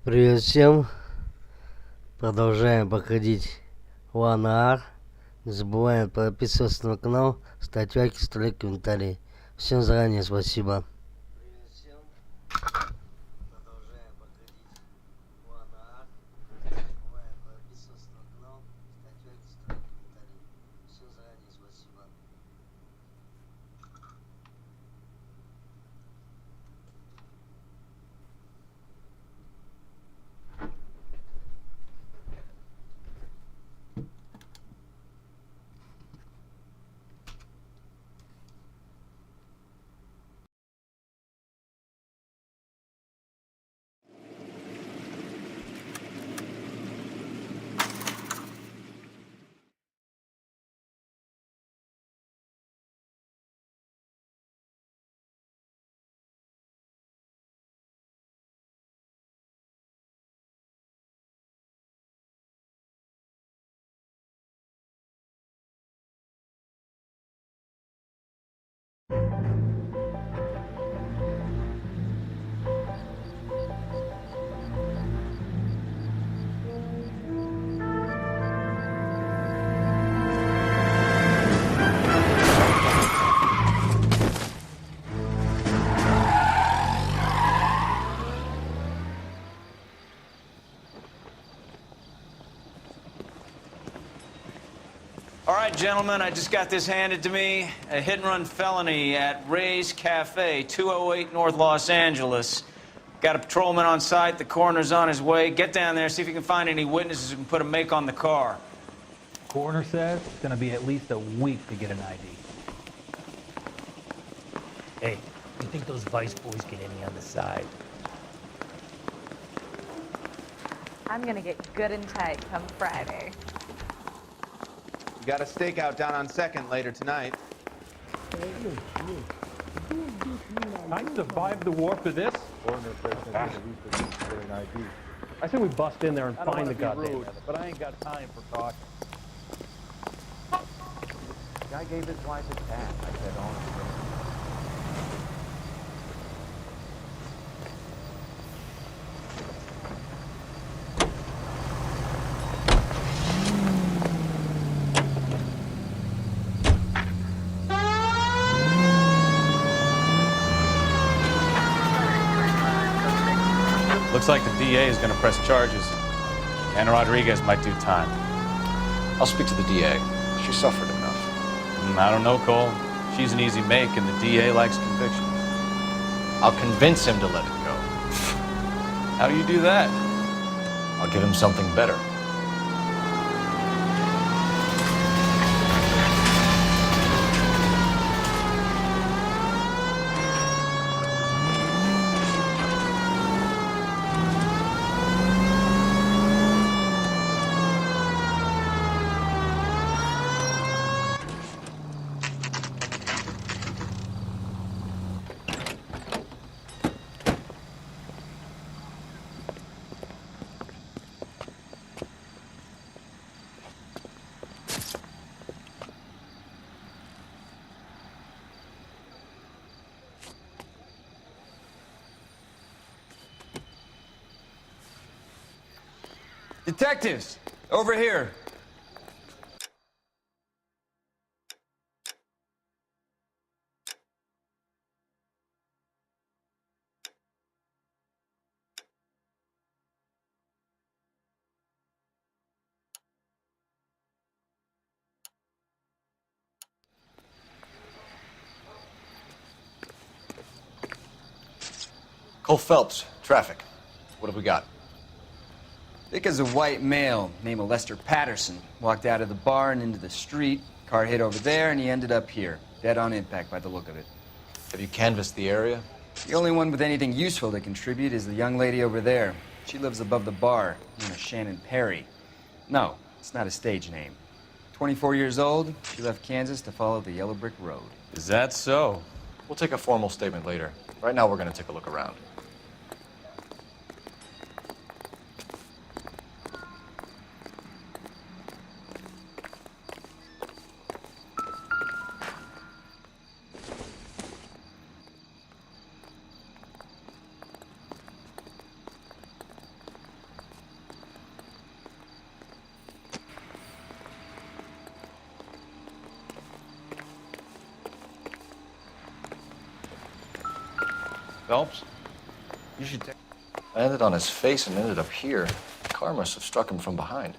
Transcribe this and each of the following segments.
Привет всем. Продолжаем проходить Noire. Не забываем подписываться на канал, ставить лайки, оставлять комментарии. Всем заранее спасибо. All right, gentlemen, I just got this handed to me. A hit-and-run felony at Ray's Cafe, 208 North Los Angeles. Got a patrolman on site. The coroner's on his way. Get down there, see if you can find any witnesses who can put a make on the car. Coroner says it's going to be at least a week to get an ID. Hey, you think those Vice boys get any on the side? I'm gonna get good and tight come Friday. We got a stakeout down on 2nd later tonight. I survived the war for this? I say we bust in there and find the goddamn other, but I ain't got time for talking. Guy gave his wife a cat. I said, honestly. Looks like the DA is going to press charges. Anna Rodriguez might do time. I'll speak to the DA. She suffered enough. I don't know, Cole. She's an easy make, and the DA likes convictions. I'll convince him to let it go. How do you do that? I'll give him something better. Detectives, over here. Cole Phelps, traffic. What have we got? Thick as a white male, named Lester Patterson. Walked out of the bar and into the street. Car hit over there, and he ended up here. Dead on impact by the look of it. Have you canvassed the area? The only one with anything useful to contribute is the young lady over there. She lives above the bar, named Shannon Perry. No, it's not a stage name. 24 years old, she left Kansas to follow the yellow brick road. Is that so? We'll take a formal statement later. Right now, we're going to take a look around. Phelps? You should take... I landed on his face and ended up here. The car must have struck him from behind.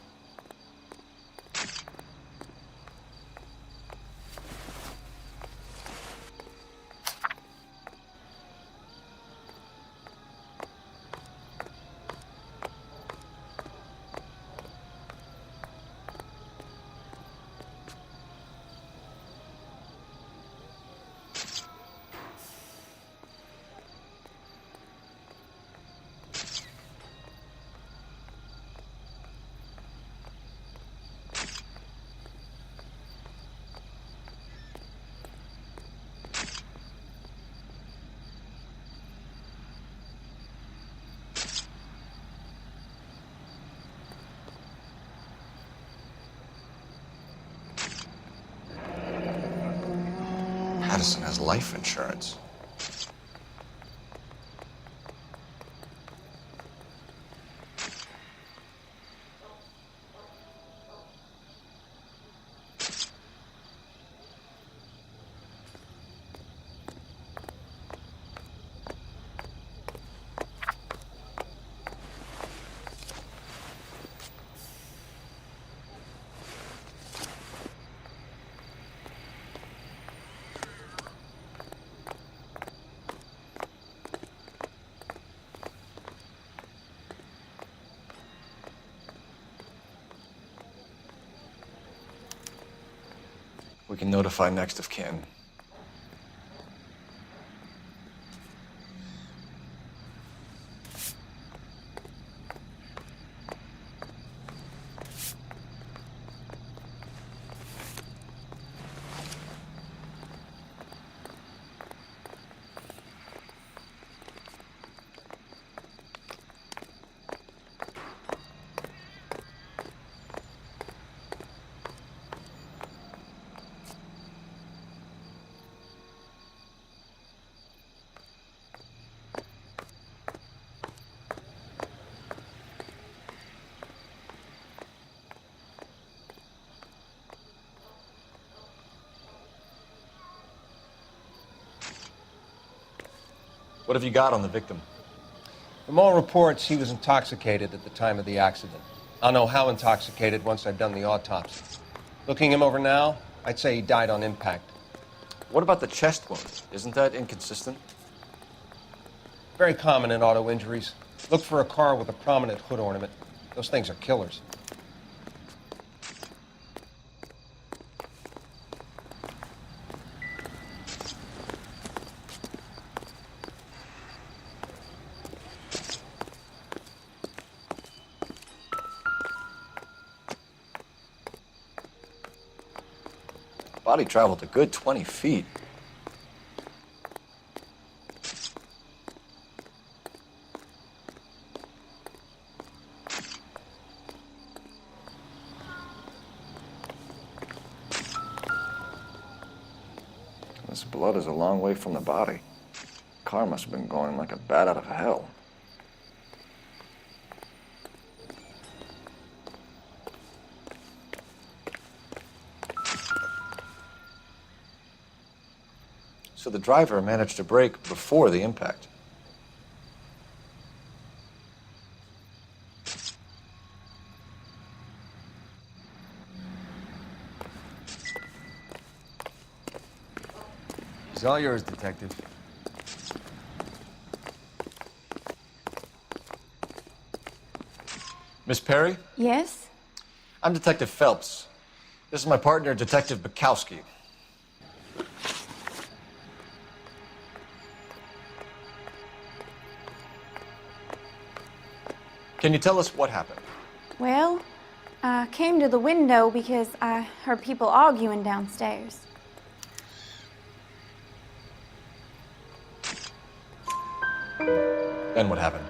Madison has life insurance. We can notify next of kin. What have you got on the victim? From all reports, he was intoxicated at the time of the accident. I'll know how intoxicated once I've done the autopsy. Looking him over now, I'd say he died on impact. What about the chest wound? Isn't that inconsistent? Very common in auto injuries. Look for a car with a prominent hood ornament. Those things are killers. Body traveled a good 20 feet. This blood is a long way from the body. Car must have been going like a bat out of hell. So the driver managed to brake before the impact. It's all yours, Detective. Miss Perry? Yes? I'm Detective Phelps. This is my partner, Detective Bukowski. Can you tell us what happened? Well, I came to the window because I heard people arguing downstairs. Then what happened?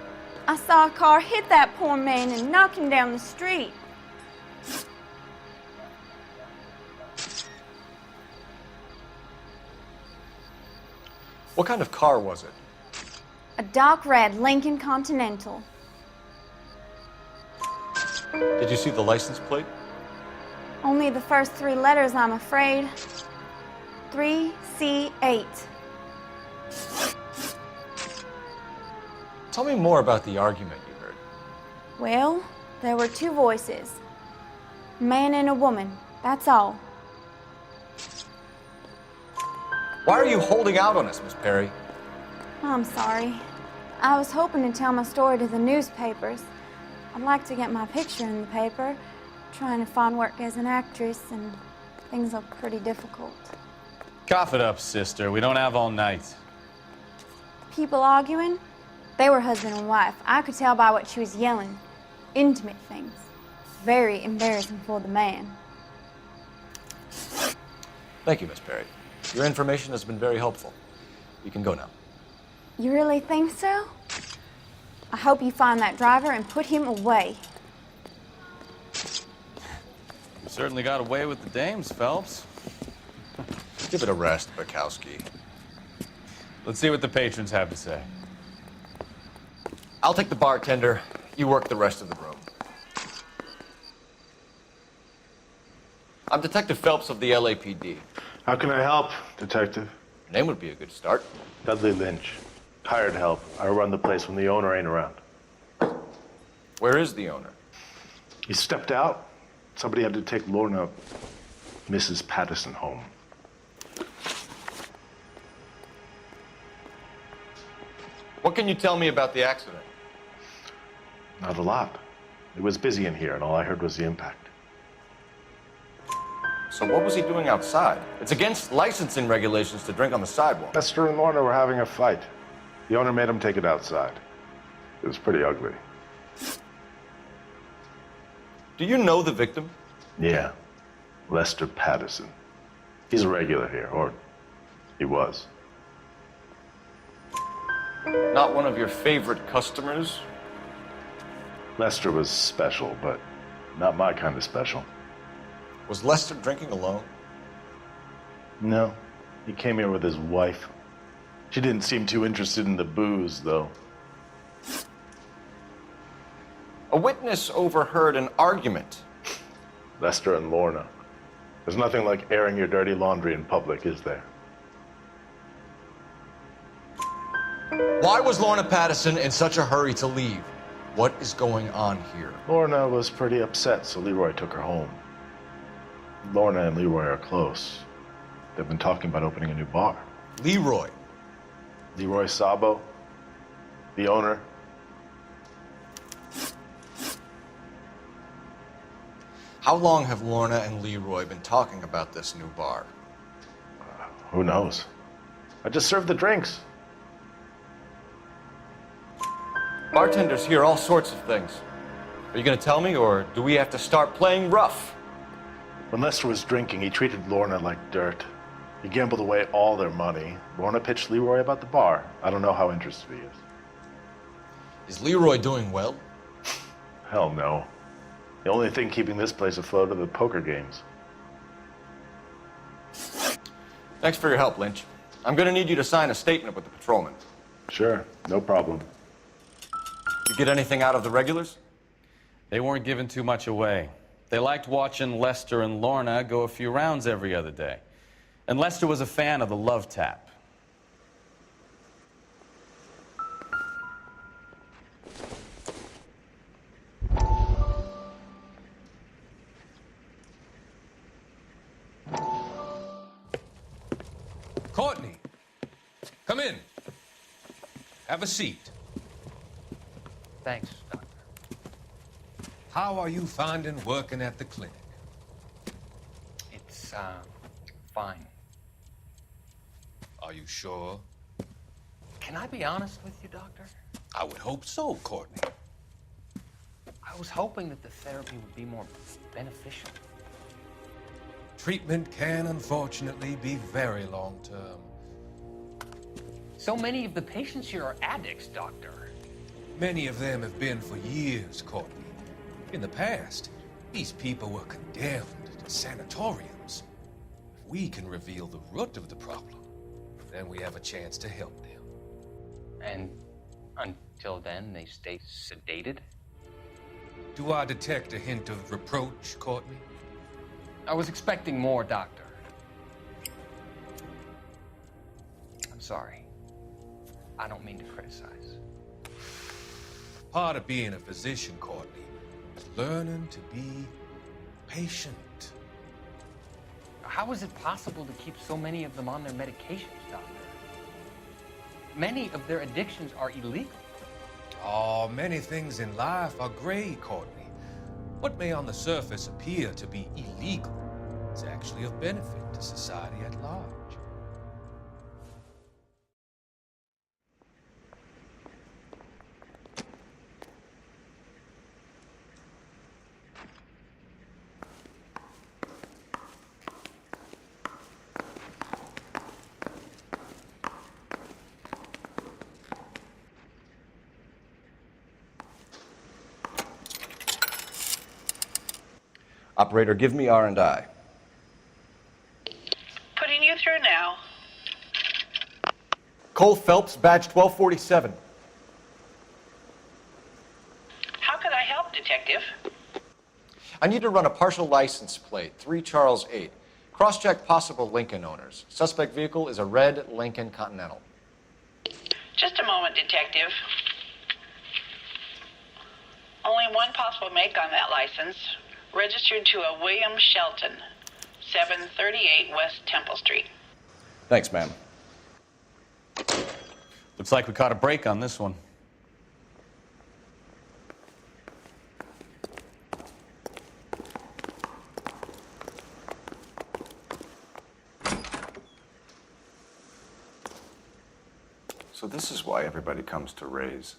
I saw a car hit that poor man and knock him down the street. What kind of car was it? A dark red Lincoln Continental. Did you see the license plate? Only the first three letters, I'm afraid. 3C8. Tell me more about the argument you heard. Well, there were two voices. A man and a woman, that's all. Why are you holding out on us, Miss Perry? I'm sorry. I was hoping to tell my story to the newspapers. I'd like to get my picture in the paper. Trying to find work as an actress, and things look pretty difficult. Cough it up, sister. We don't have all night. People arguing? They were husband and wife. I could tell by what she was yelling. Intimate things. Very embarrassing for the man. Thank you, Miss Perry. Your information has been very helpful. You can go now. You really think so? I hope you find that driver and put him away. You certainly got away with the dames, Phelps. Give it a rest, Bukowski. Let's see what the patrons have to say. I'll take the bartender. You work the rest of the room. I'm Detective Phelps of the LAPD. How can I help, Detective? Your name would be a good start. Dudley Lynch. Hired help. I run the place when the owner ain't around. Where is the owner? He stepped out. Somebody had to take Lorna, Mrs. Patterson, home. What can you tell me about the accident? Not a lot. It was busy in here, and all I heard was the impact. So what was he doing outside? It's against licensing regulations to drink on the sidewalk. Lester and Lorna were having a fight. The owner made him take it outside. It was pretty ugly. Do you know the victim? Yeah. Lester Patterson. He's a regular here, or he was. Not one of your favorite customers? Lester was special, but not my kind of special. Was Lester drinking alone? No. He came here with his wife. She didn't seem too interested in the booze, though. A witness overheard an argument. Lester and Lorna. There's nothing like airing your dirty laundry in public, is there? Why was Lorna Patterson in such a hurry to leave? What is going on here? Lorna was pretty upset, so Leroy took her home. Lorna and Leroy are close. They've been talking about opening a new bar. Leroy? Leroy Sabo, the owner. How long have Lorna and Leroy been talking about this new bar? Who knows? I just served the drinks. Bartenders hear all sorts of things. Are you going to tell me, or do we have to start playing rough? When Lester was drinking, he treated Lorna like dirt. He gambled away all their money. Lorna pitched Leroy about the bar. I don't know how interested he is. Is Leroy doing well? Hell no. The only thing keeping this place afloat are the poker games. Thanks for your help, Lynch. I'm going to need you to sign a statement with the patrolman. Sure, no problem. You get anything out of the regulars? They weren't giving too much away. They liked watching Lester and Lorna go a few rounds every other day. And Lester was a fan of the love tap. Courtney, come in. Have a seat. Thanks, Doctor. How are you finding working at the clinic? It's, fine. Are you sure? Can I be honest with you, Doctor? I would hope so, Courtney. I was hoping that the therapy would be more beneficial. Treatment can, unfortunately, be very long-term. So many of the patients here are addicts, Doctor. Many of them have been for years, Courtney. In the past, these people were condemned to sanatoriums. If we can reveal the root of the problem, then we have a chance to help them. And until then, they stay sedated? Do I detect a hint of reproach, Courtney? I was expecting more, Doctor. I'm sorry. I don't mean to criticize. Part of being a physician, Courtney, is learning to be patient. How is it possible to keep so many of them on their medications, Doctor? Many of their addictions are illegal. Oh, many things in life are gray, Courtney. What may on the surface appear to be illegal is actually of benefit to society at large. Operator, give me R&I. Putting you through now. Cole Phelps, badge 1247. How could I help, Detective? I need to run a partial license plate, 3 Charles 8. Cross-check possible Lincoln owners. Suspect vehicle is a red Lincoln Continental. Just a moment, Detective. Only one possible make on that license. Registered to a William Shelton, 738 West Temple Street. Thanks, ma'am. Looks like we caught a break on this one. So this is why everybody comes to Ray's.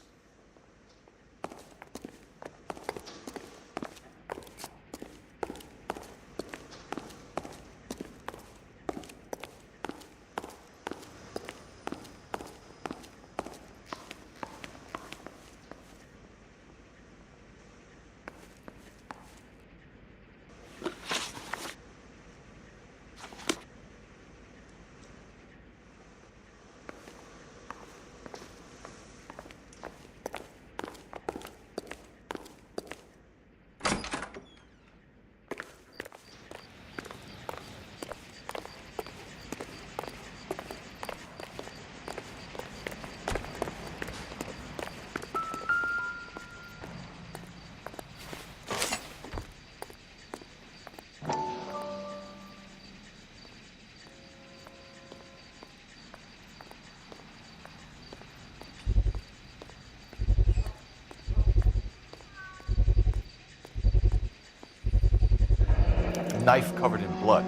Knife covered in blood.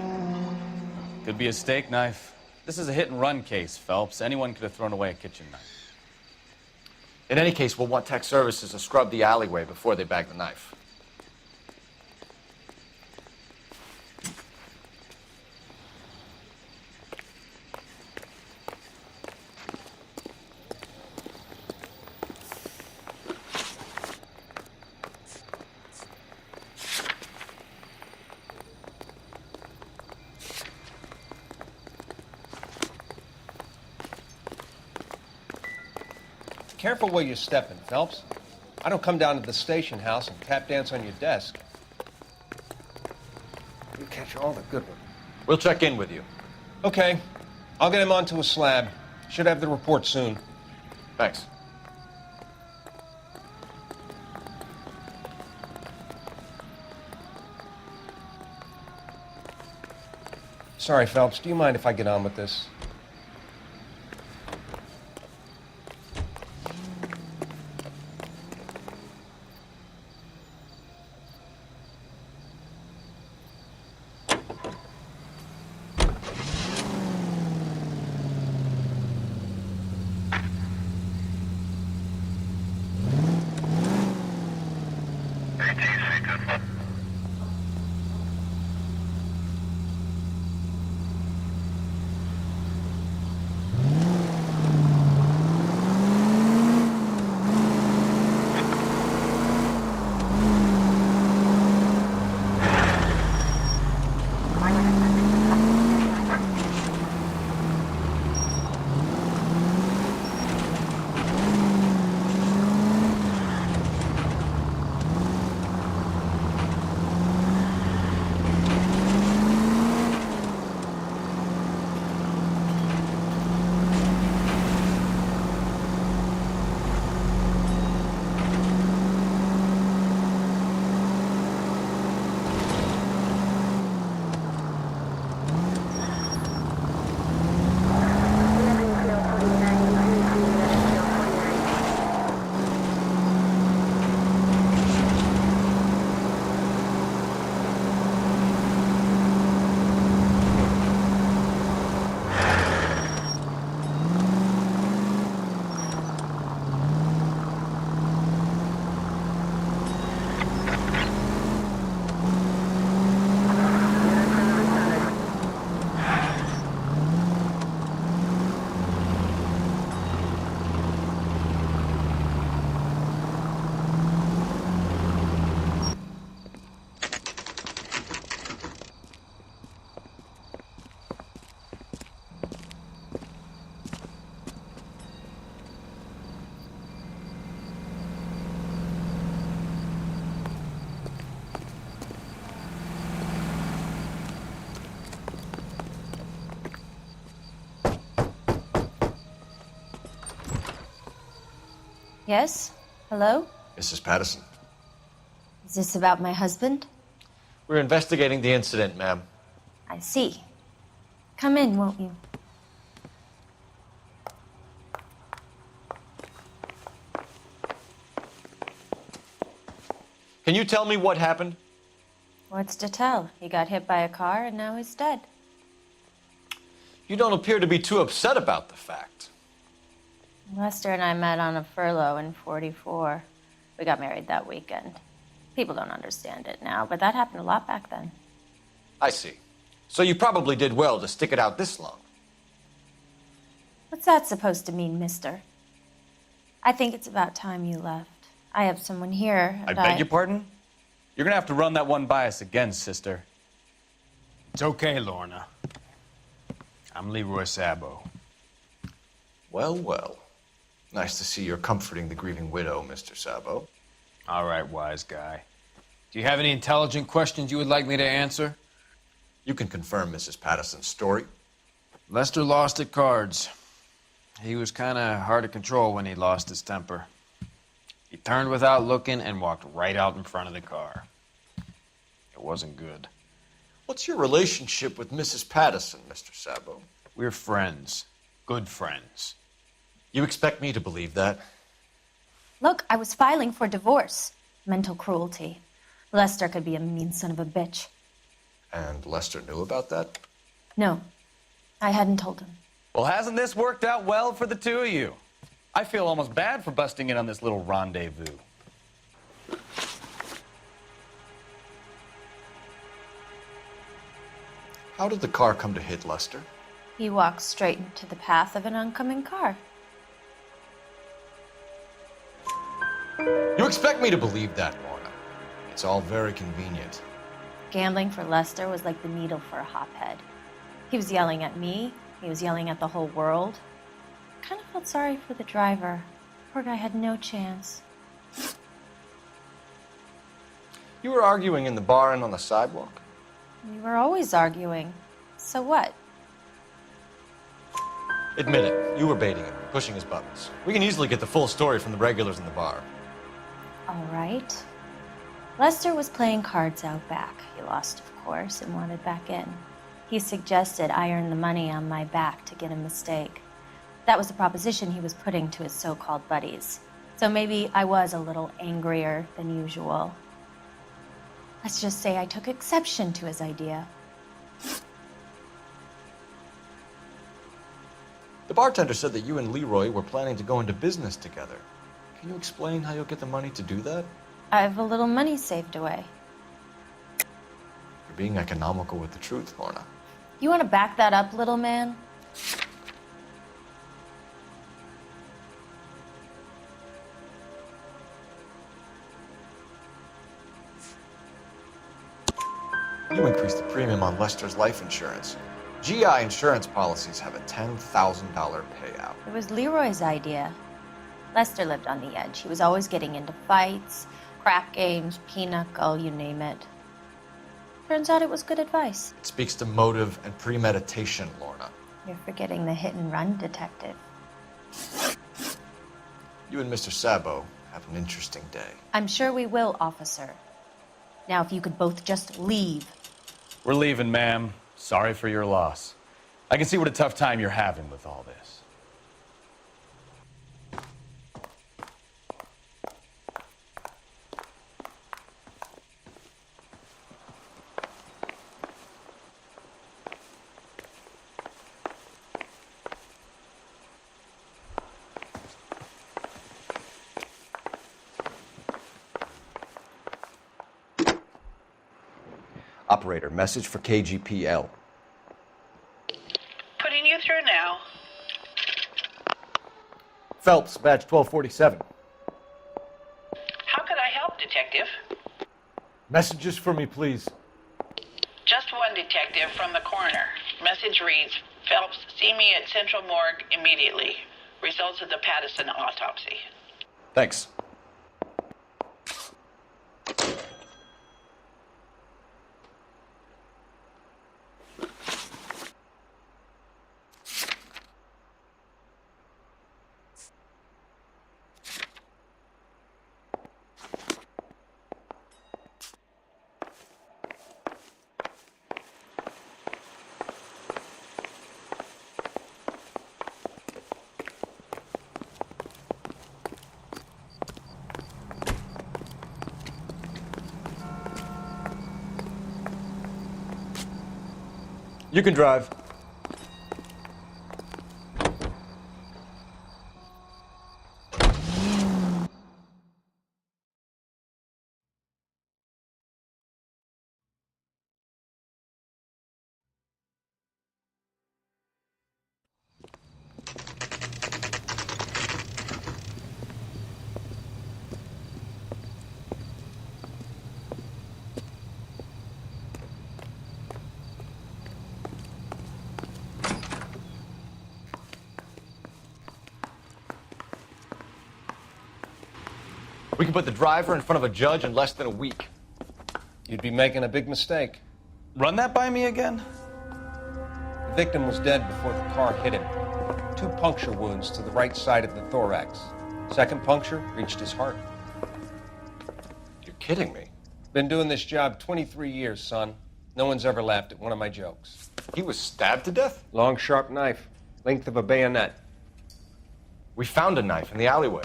Could be a steak knife. This is a hit-and-run case, Phelps. Anyone could have thrown away a kitchen knife. In any case, we'll want tech services to scrub the alleyway before they bag the knife. Careful where you're stepping, Phelps. I don't come down to the station house and tap dance on your desk. You catch all the good ones. We'll check in with you. Okay. I'll get him onto a slab. Should have the report soon. Thanks. Sorry, Phelps. Do you mind if I get on with this? Yes? Hello? Mrs. Patterson. Is this about my husband? We're investigating the incident, ma'am. I see. Come in, won't you? Can you tell me what happened? What's to tell? He got hit by a car and now he's dead. You don't appear to be too upset about the fact. Lester and I met on a furlough in '44. We got married that weekend. People don't understand it now, but that happened a lot back then. I see. So you probably did well to stick it out this long. What's that supposed to mean, mister? I think it's about time you left. I have someone here. I beg your pardon? You're gonna have to run that one by us again, sister. It's okay, Lorna. I'm Leroy Sabo. Well, well. Nice to see you're comforting the grieving widow, Mr. Sabo. All right, wise guy. Do you have any intelligent questions you would like me to answer? You can confirm Mrs. Patterson's story. Lester lost at cards. He was kind of hard to control when he lost his temper. He turned without looking and walked right out in front of the car. It wasn't good. What's your relationship with Mrs. Patterson, Mr. Sabo? We're friends. Good friends. You expect me to believe that? Look, I was filing for divorce. Mental cruelty. Lester could be a mean son of a bitch. And Lester knew about that? No, I hadn't told him. Well, hasn't this worked out well for the two of you? I feel almost bad for busting in on this little rendezvous. How did the car come to hit Lester? He walked straight into the path of an oncoming car. You expect me to believe that, Lorna? It's all very convenient. Gambling for Lester was like the needle for a hophead. He was yelling at me. He was yelling at the whole world. I kind of felt sorry for the driver. Poor guy had no chance. You were arguing in the bar and on the sidewalk? We were always arguing. So what? Admit it, you were baiting him, pushing his buttons. We can easily get the full story from the regulars in the bar. All right. Lester was playing cards out back. He lost, of course, and wanted back in. He suggested I earn the money on my back to get a mistake. That was the proposition he was putting to his so-called buddies. So maybe I was a little angrier than usual. Let's just say I took exception to his idea. The bartender said that you and Leroy were planning to go into business together. Can you explain how you'll get the money to do that? I have a little money saved away. You're being economical with the truth, Lorna. You want to back that up, little man? You increased the premium on Lester's life insurance. GI insurance policies have a $10,000 payout. It was Leroy's idea. Lester lived on the edge. He was always getting into fights, crap games, pinochle, you name it. Turns out it was good advice. It speaks to motive and premeditation, Lorna. You're forgetting the hit-and-run detective. You and Mr. Sabo have an interesting day. I'm sure we will, officer. Now, if you could both just leave. We're leaving, ma'am. Sorry for your loss. I can see what a tough time you're having with all this. Operator, message for KGPL. Putting you through now. Phelps, badge 1247. How could I help, Detective? Messages for me, please. Just one detective from the coroner. Message reads, Phelps, see me at Central Morgue immediately. Results of the Patterson autopsy. Thanks. You can drive. We can put the driver in front of a judge in less than a week. You'd be making a big mistake. Run that by me again? The victim was dead before the car hit him. 2 puncture wounds to the right side of the thorax. Second puncture reached his heart. You're kidding me. Been doing this job 23 years, son. No one's ever laughed at one of my jokes. He was stabbed to death? Long, sharp knife. Length of a bayonet. We found a knife in the alleyway.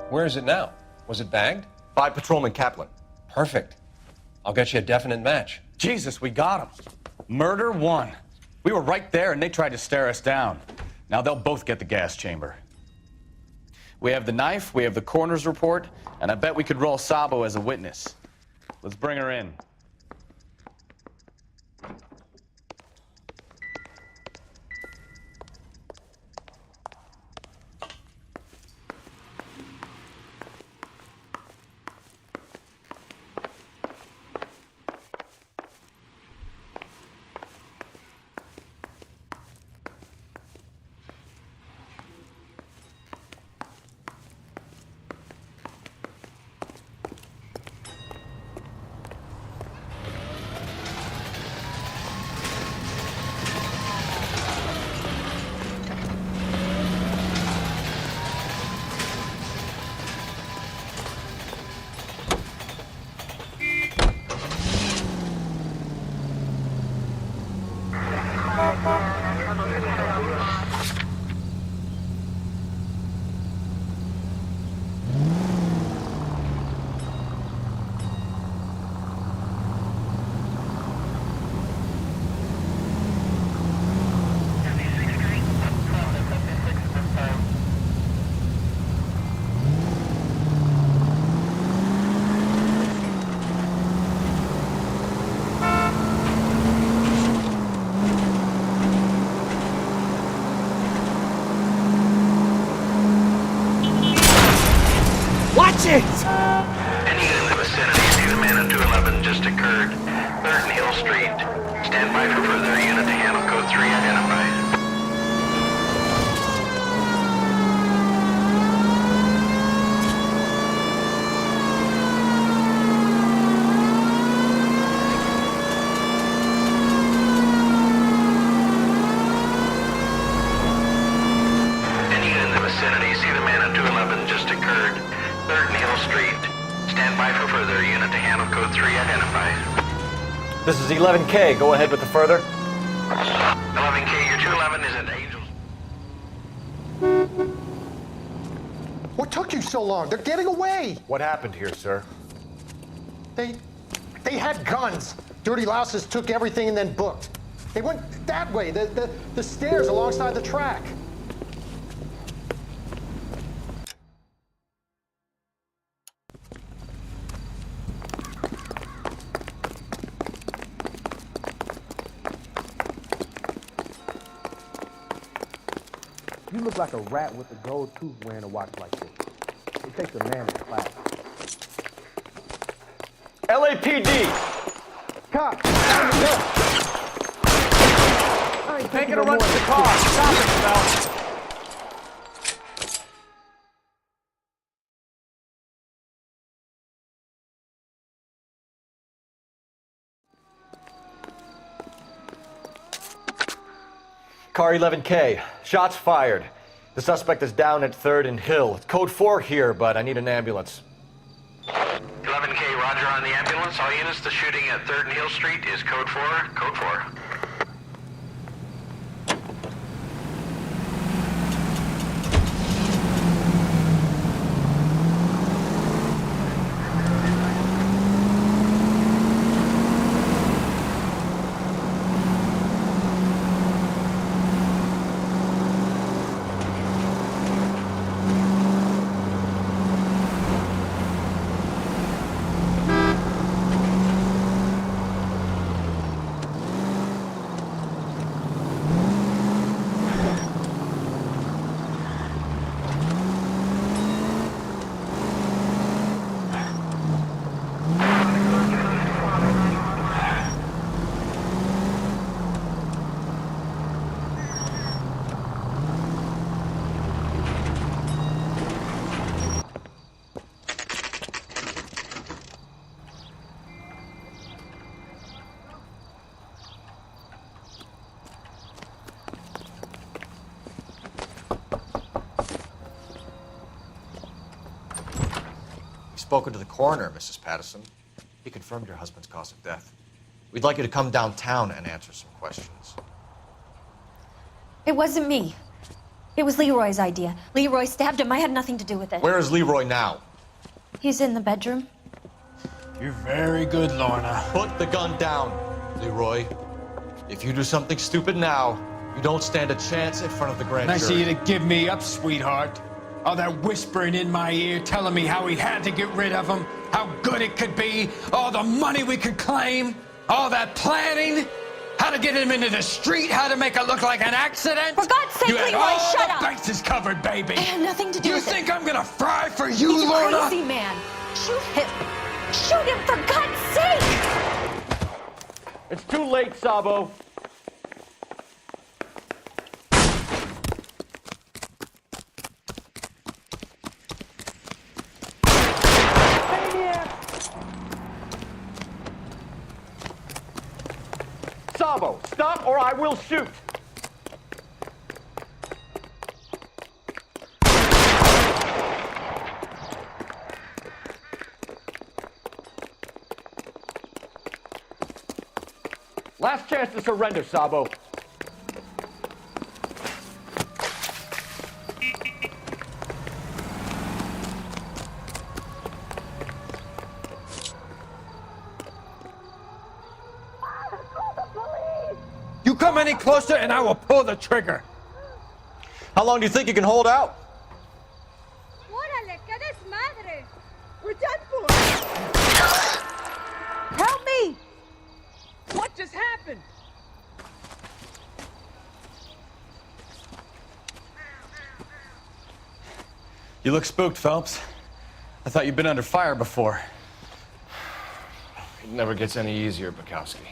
Where is it now? Was it bagged? By Patrolman Kaplan. Perfect. I'll get you a definite match. Jesus, we got him. Murder 1. We were right there and they tried to stare us down. Now they'll both get the gas chamber. We have the knife, we have the coroner's report, and I bet we could roll Sabo as a witness. Let's bring her in. Watch it! Any in the vicinity, see the man at 211 just occurred. 3rd and Hill Street. Stand by for further unit to handle code 3 identified. Any in the vicinity, see the man at 211 just occurred. 3rd and Hill Street. Stand by for further unit to handle code 3 identified. This is 11K. Go ahead with the further. 11K, your 211 is at Angels. What took you so long? They're getting away. What happened here, sir? They had guns. Dirty louses took everything and then booked. They went that way, the stairs alongside the track. You look like a rat with a gold tooth wearing a watch like this. It takes a man with class. LAPD! Cop! I ain't Making a run to the car. Stop it, Bell. Car 11K. Shots fired. The suspect is down at 3rd and Hill. It's code 4 here, but I need an ambulance. 11K, roger on the ambulance. All units, the shooting at 3rd and Hill Street is code 4. Code 4. spoken to the coroner, Mrs. Patterson. He confirmed your husband's cause of death. We'd like you to come downtown and answer some questions. It wasn't me. It was Leroy's idea. Leroy stabbed him. I had nothing to do with it. Where is Leroy now? He's in the bedroom. You're very good, Lorna. Put the gun down, Leroy. If you do something stupid now, you don't stand a chance in front of the grand Nice of jury. you to give me up, sweetheart. All that whispering in my ear, telling me how we had to get rid of him, how good it could be, all the money we could claim, all that planning, how to get him into the street, how to make it look like an accident. For God's sake, you had Leroy, all shut the up. bases covered, baby. I had nothing to do you with it. You think I'm gonna fry for you, He's Lorna? a crazy man. Shoot him. Shoot him, for God's sake! It's too late, Sabo. Sabo, stop or I will shoot. Last chance to surrender, Sabo. You come any closer and I will pull the trigger. How long do you think you can hold out? ¡Órale, qué desmadre! We're done for! Help me! What just happened? You look spooked, Phelps. I thought you'd been under fire before. It never gets any easier, Bukowski.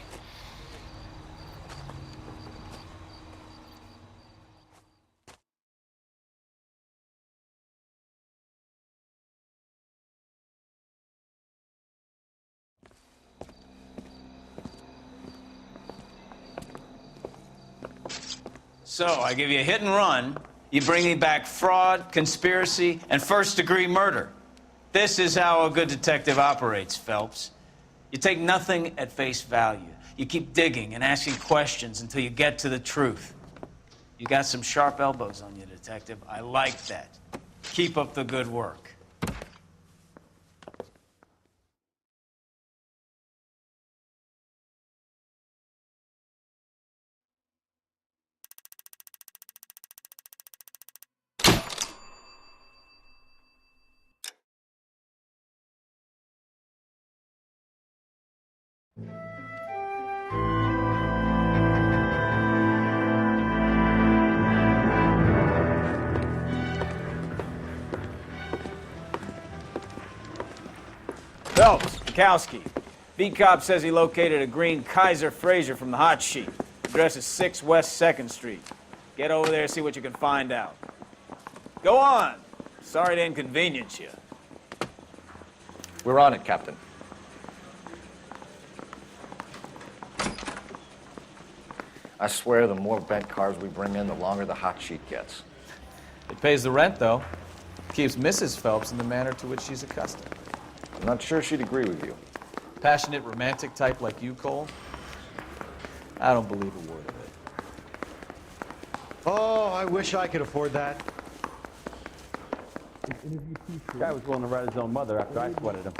So, I give you a hit and run. You bring me back fraud, conspiracy, and first-degree murder. This is how a good detective operates, Phelps. You take nothing at face value. You keep digging and asking questions until you get to the truth. You got some sharp elbows on you, detective. I like that. Keep up the good work. Phelps, Bukowski. Beat cop says he located a green Kaiser Fraser from the hot sheet. Address is 6 West 2nd Street. Get over there, see what you can find out. Go on. Sorry to inconvenience you. We're on it, Captain. I swear the more bent cars we bring in, the longer the hot sheet gets. It pays the rent, though. Keeps Mrs. Phelps in the manner to which she's accustomed. I'm not sure she'd agree with you. Passionate, romantic type like you, Cole? I don't believe a word of it. Oh, I wish I could afford that. Guy was willing to write his own mother after I sweated him.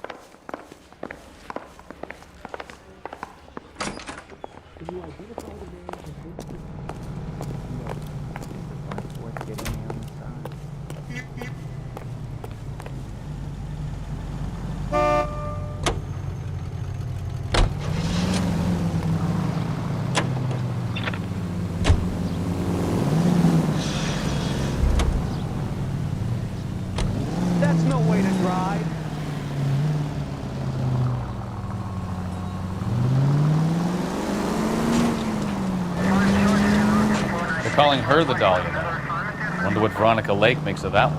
That's no way to drive. They're calling her the Dahlia now. Wonder what Veronica Lake makes of that one.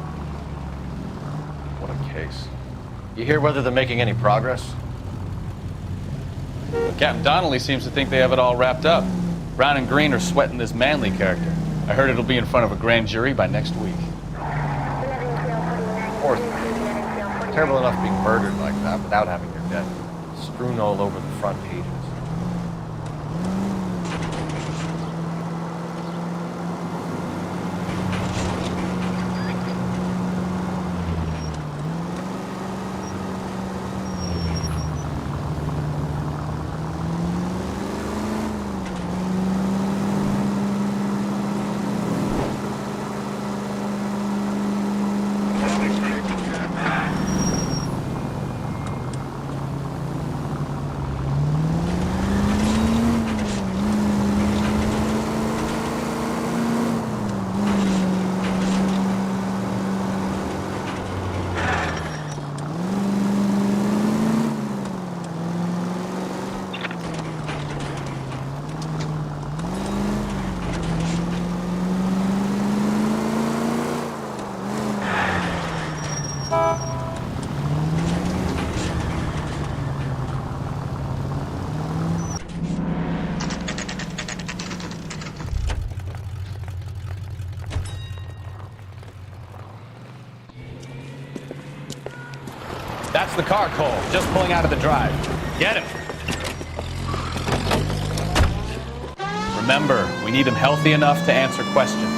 What a case. You hear whether they're making any progress? Captain Donnelly seems to think they have it all wrapped up. Brown and Green are sweating this Manley character. I heard it'll be in front of a grand jury by next week. Or Terrible enough being murdered like that without having your death strewn all over the front pages. That's the car, Cole. Just pulling out of the drive. Get him. Remember, we need him healthy enough to answer questions.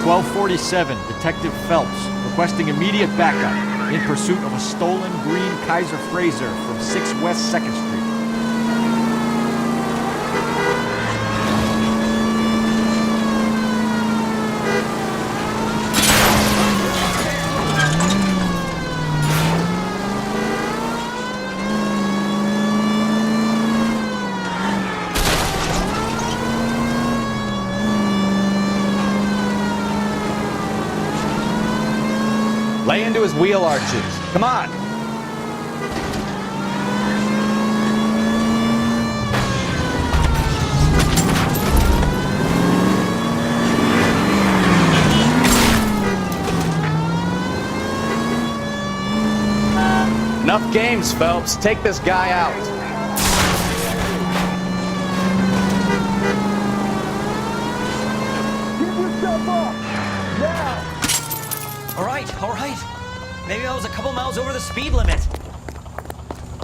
1247, Detective Phelps, requesting immediate backup in pursuit of a stolen green Kaiser Frazer from 6 West 2nd Street. Lay into his wheel arches. Come on. Enough games, Phelps. Take this guy out. Give yourself up! Now! All right. Maybe I was a couple miles over the speed limit.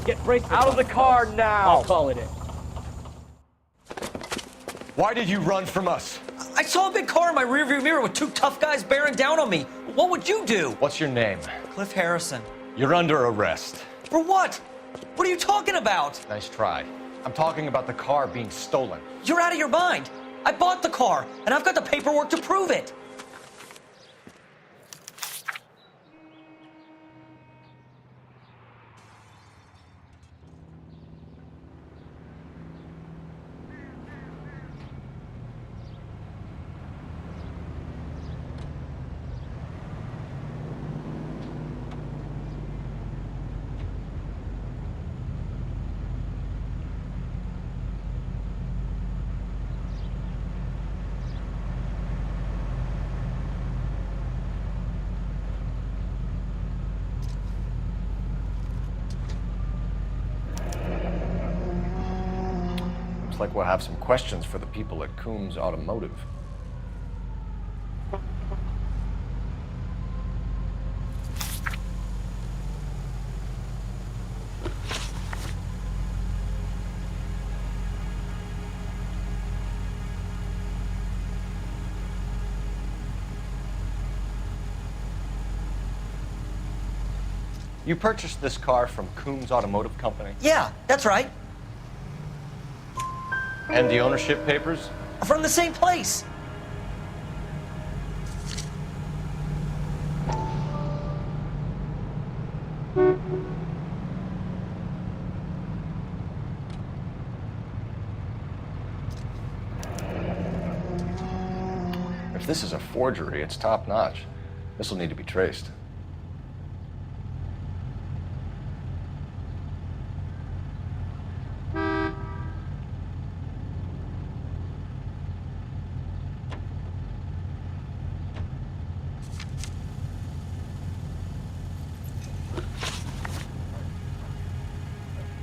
Get bracelets out of the car now! I'll call it in. Why did you run from us? I saw a big car in my rearview mirror with 2 tough guys bearing down on me. What would you do? What's your name? Cliff Harrison. You're under arrest. For what? What are you talking about? Nice try. I'm talking about the car being stolen. You're out of your mind. I bought the car, and I've got the paperwork to prove it. Looks like we'll have some questions for the people at Coombs Automotive. You purchased this car from Coombs Automotive Company? Yeah, that's right. And the ownership papers? From the same place. If this is a forgery, it's top-notch. This will need to be traced.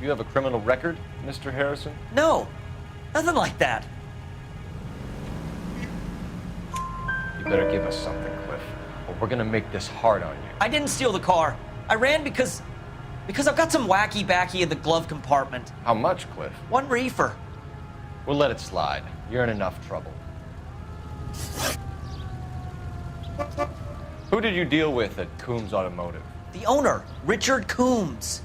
You have a criminal record, Mr. Harrison? No, nothing like that. You better give us something, Cliff, Well, we're gonna make this hard on you. I didn't steal the car. I ran because I've got some wacky backy in the glove compartment. How much, Cliff? 1 reefer. We'll let it slide. You're in enough trouble. Who did you deal with at Coombs Automotive? The owner, Richard Coombs.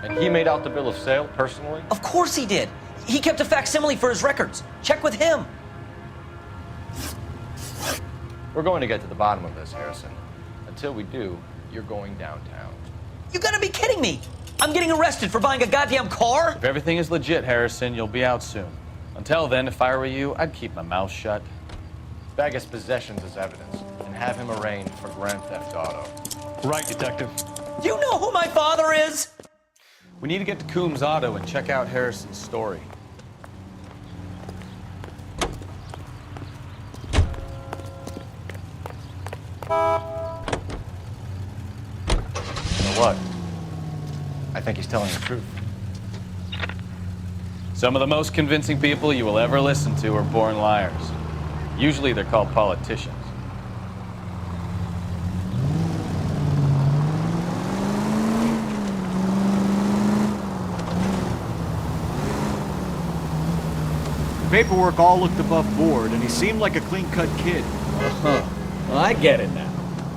And he made out the bill of sale personally? Of course he did. He kept a facsimile for his records. Check with him. We're going to get to the bottom of this, Harrison. Until we do, you're going downtown. You gotta be kidding me. I'm getting arrested for buying a goddamn car? If everything is legit, Harrison, you'll be out soon. Until then, if I were you, I'd keep my mouth shut. Bag his possessions as evidence and have him arraigned for Grand Theft Auto. Right, Detective. Do you know who my father is? We need to get to Coombs Auto and check out Harrison's story. You know what? I think he's telling the truth. Some of the most convincing people you will ever listen to are born liars. Usually they're called politicians. Paperwork all looked above board, and he seemed like a clean-cut kid. Uh-huh. Well, I get it now.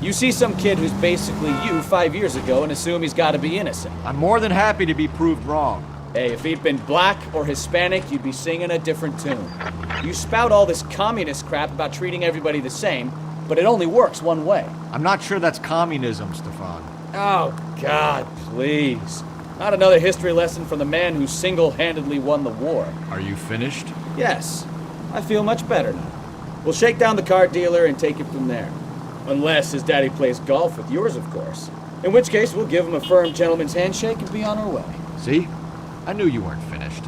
You see some kid who's basically you 5 years ago and assume he's got to be innocent. I'm more than happy to be proved wrong. Hey, if he'd been black or Hispanic, you'd be singing a different tune. You spout all this communist crap about treating everybody the same, but it only works one way. I'm not sure that's communism, Stefan. Oh, God, please. Not another history lesson from the man who single-handedly won the war. Are you finished? Yes. I feel much better now. We'll shake down the car dealer and take it from there. Unless his daddy plays golf with yours, of course. In which case, we'll give him a firm gentleman's handshake and be on our way. See? I knew you weren't finished.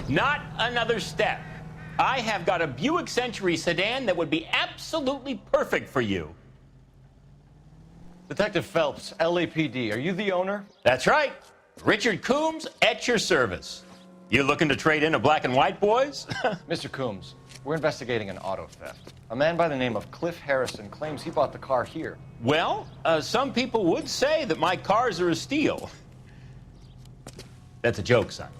Not another step. I have got a Buick Century sedan that would be absolutely perfect for you. Detective Phelps, LAPD, are you the owner? That's right. Richard Coombs at your service. You looking to trade in a black and white, boys? Mr. Coombs, we're investigating an auto theft. A man by the name of Cliff Harrison claims he bought the car here. Well, some people would say that my cars are a steal. That's a joke, son.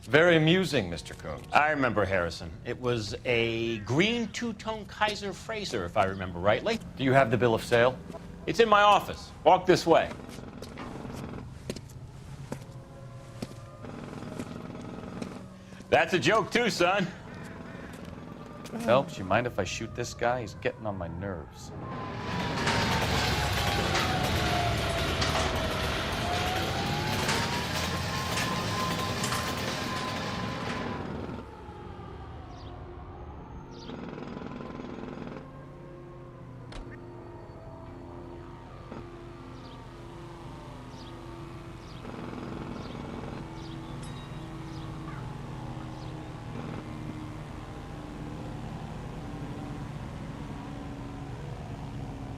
Very amusing, Mr. Coombs. I remember Harrison. It was a green two-tone Kaiser Frazer, if I remember rightly. Do you have the bill of sale? It's in my office. Walk this way. That's a joke too, son. Phelps, you mind if I shoot this guy? He's getting on my nerves.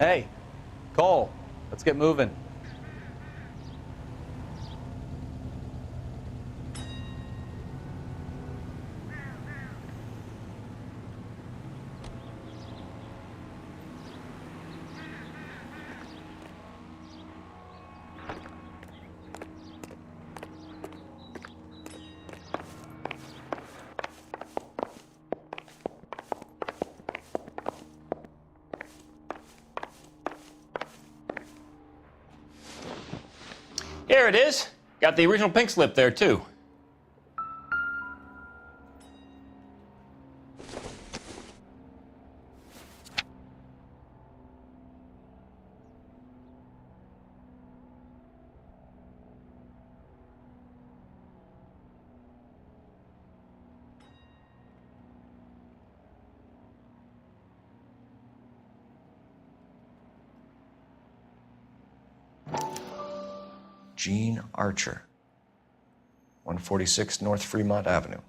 Hey, Cole, let's get moving. Here it is. Got the original pink slip there, too. Gene Archer, 146 North Fremont Avenue.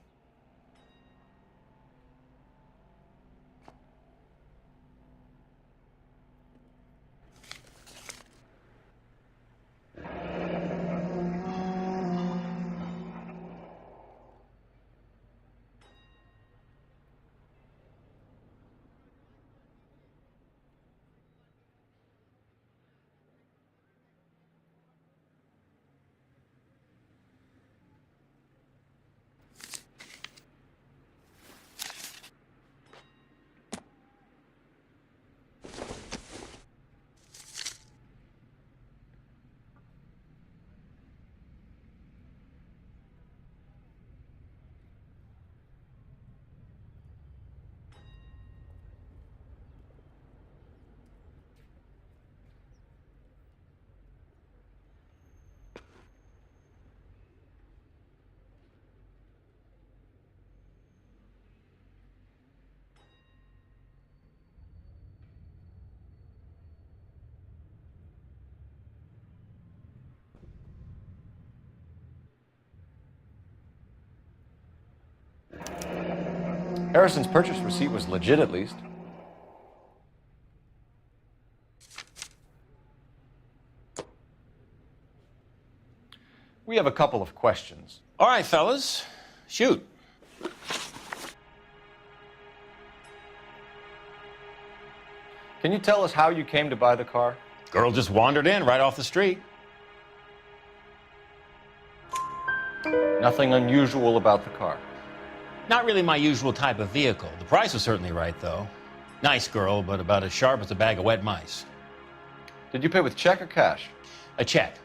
Harrison's purchase receipt was legit, at least. We have a couple of questions. All right, fellas. Shoot. Can you tell us how you came to buy the car? Girl just wandered in right off the street. Nothing unusual about the car. Not really my usual type of vehicle. The price was certainly right, though. Nice girl, but about as sharp as a bag of wet mice. Did you pay with check or cash? A check.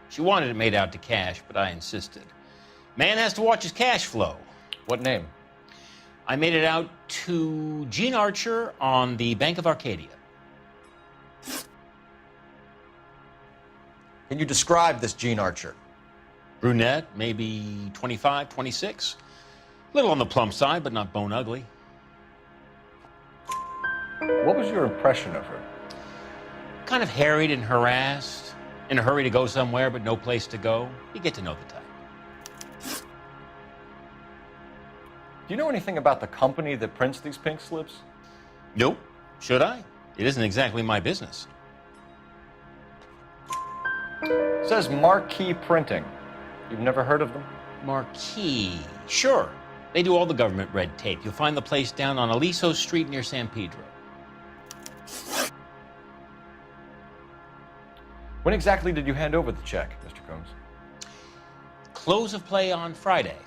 She wanted it made out to cash, but I insisted. Man has to watch his cash flow. What name? I made it out to Gene Archer on the Bank of Arcadia. Can you describe this Gene Archer? Brunette, maybe 25, 26. Little on the plump side, but not bone ugly. What was your impression of her? Kind of harried and harassed. In a hurry to go somewhere, but no place to go. You get to know the type. Do you know anything about the company that prints these pink slips? Nope. Should I? It isn't exactly my business. It says Marquee Printing. You've never heard of them? Marquee. Sure. They do all the government red tape. You'll find the place down on Aliso Street near San Pedro. When exactly did you hand over the check, Mr. Combs? Close of play on Friday.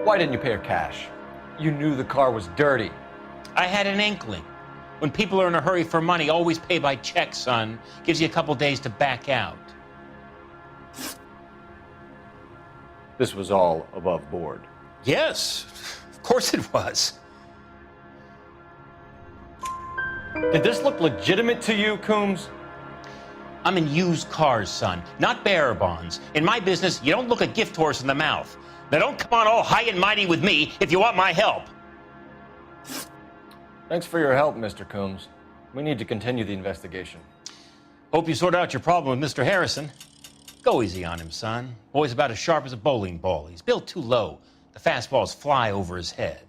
Why didn't you pay her cash? You knew the car was dirty. I had an inkling. When people are in a hurry for money, always pay by check, son. Gives you a couple days to back out. This was all above board. Yes, of course it was. Did this look legitimate to you, Coombs? I'm in used cars, son, not bearer bonds. In my business, you don't look a gift horse in the mouth. Now don't come on all high and mighty with me if you want my help. Thanks for your help, Mr. Coombs. We need to continue the investigation. Hope you sort out your problem with Mr. Harrison. Go easy on him, son. Boy's about as sharp as a bowling ball. He's built too low. The fastballs fly over his head.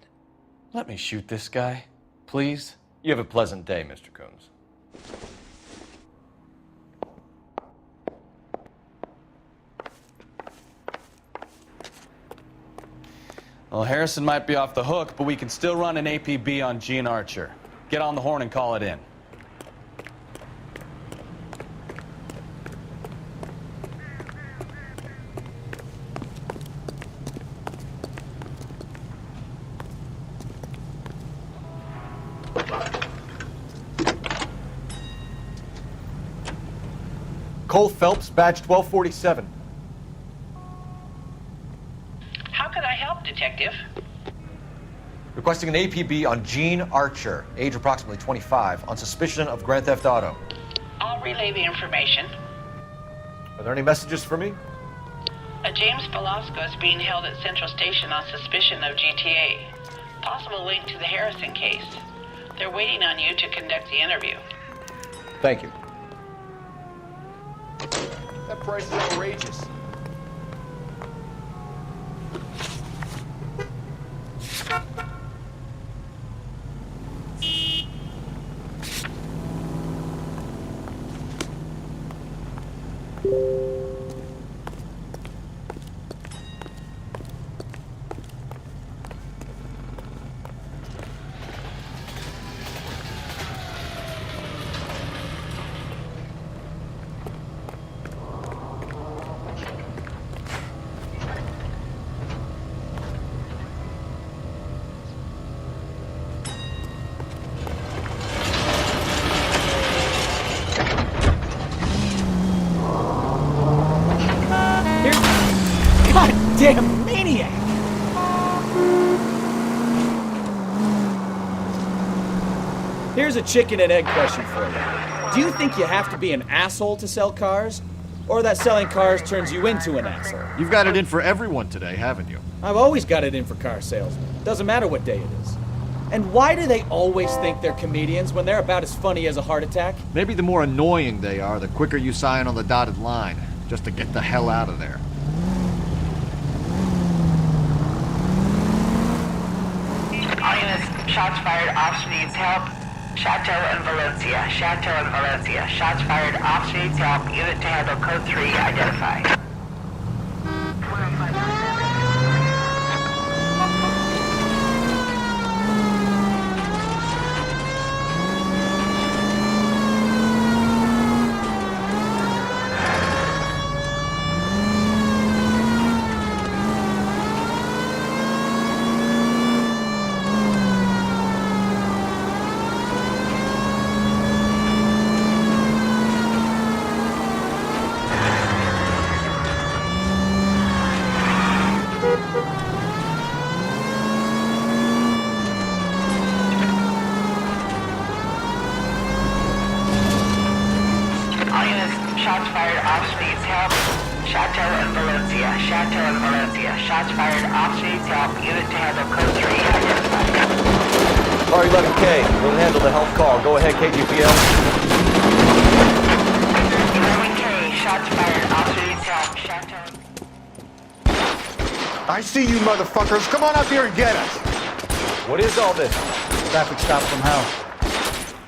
Let me shoot this guy, please. You have a pleasant day, Mr. Combs. Well, Harrison might be off the hook, but we can still run an APB on Gene Archer. Get on the horn and call it in. Cole Phelps, badge 1247. How could I help, Detective? Requesting an APB on Gene Archer, age approximately 25, on suspicion of Grand Theft Auto. I'll relay the information. Are there any messages for me? A James Velasco is being held at Central Station on suspicion of GTA. Possible link to the Harrison case. They're waiting on you to conduct the interview. Thank you. That price is outrageous. Damn maniac! Here's a chicken and egg question for you. Do you think you have to be an asshole to sell cars? Or that selling cars turns you into an asshole? You've got it in for everyone today, haven't you? I've always got it in for car salesmen. Doesn't matter what day it is. And why do they always think they're comedians when they're about as funny as a heart attack? Maybe the more annoying they are, the quicker you sign on the dotted line, just to get the hell out of there. All units, shots fired, officer needs help. Chateau and Valencia. Chateau and Valencia. Shots fired, officer needs help. Unit to handle code 3 identified. Go ahead, KGPL. 11K, shots fired, officer needs help. Chateau. I see you motherfuckers. Come on up here and get us. What is all this? Traffic stop from hell.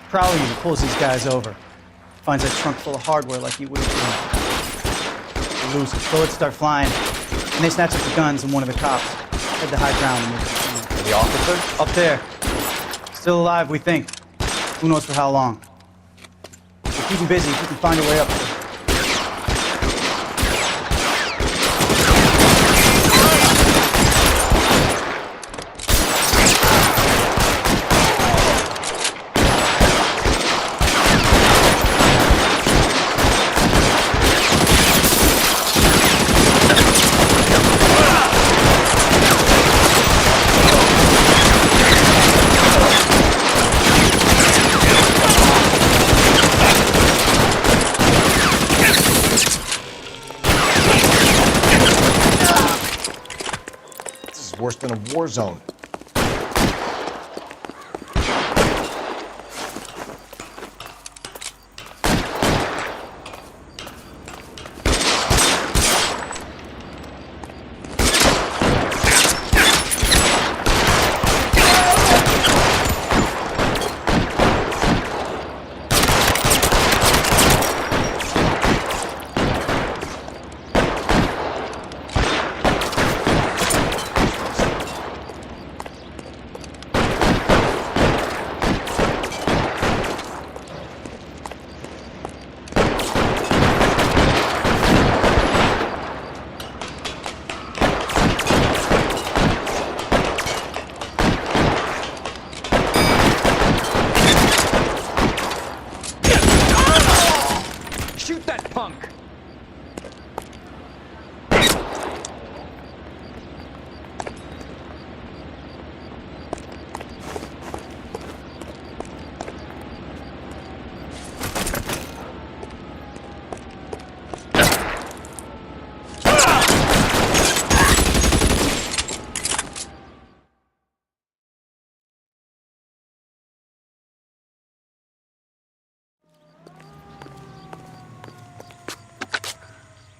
Prowler unit pulls these guys over. Finds a trunk full of hardware like you would have. They lose it. Bullets start flying. And they snatch up the guns and one of the cops. Head to high ground and move to the scene. The officer? Up there. Still alive, we think. Who knows for how long? We'll keep him busy if we can find a way up there. Worse than a war zone.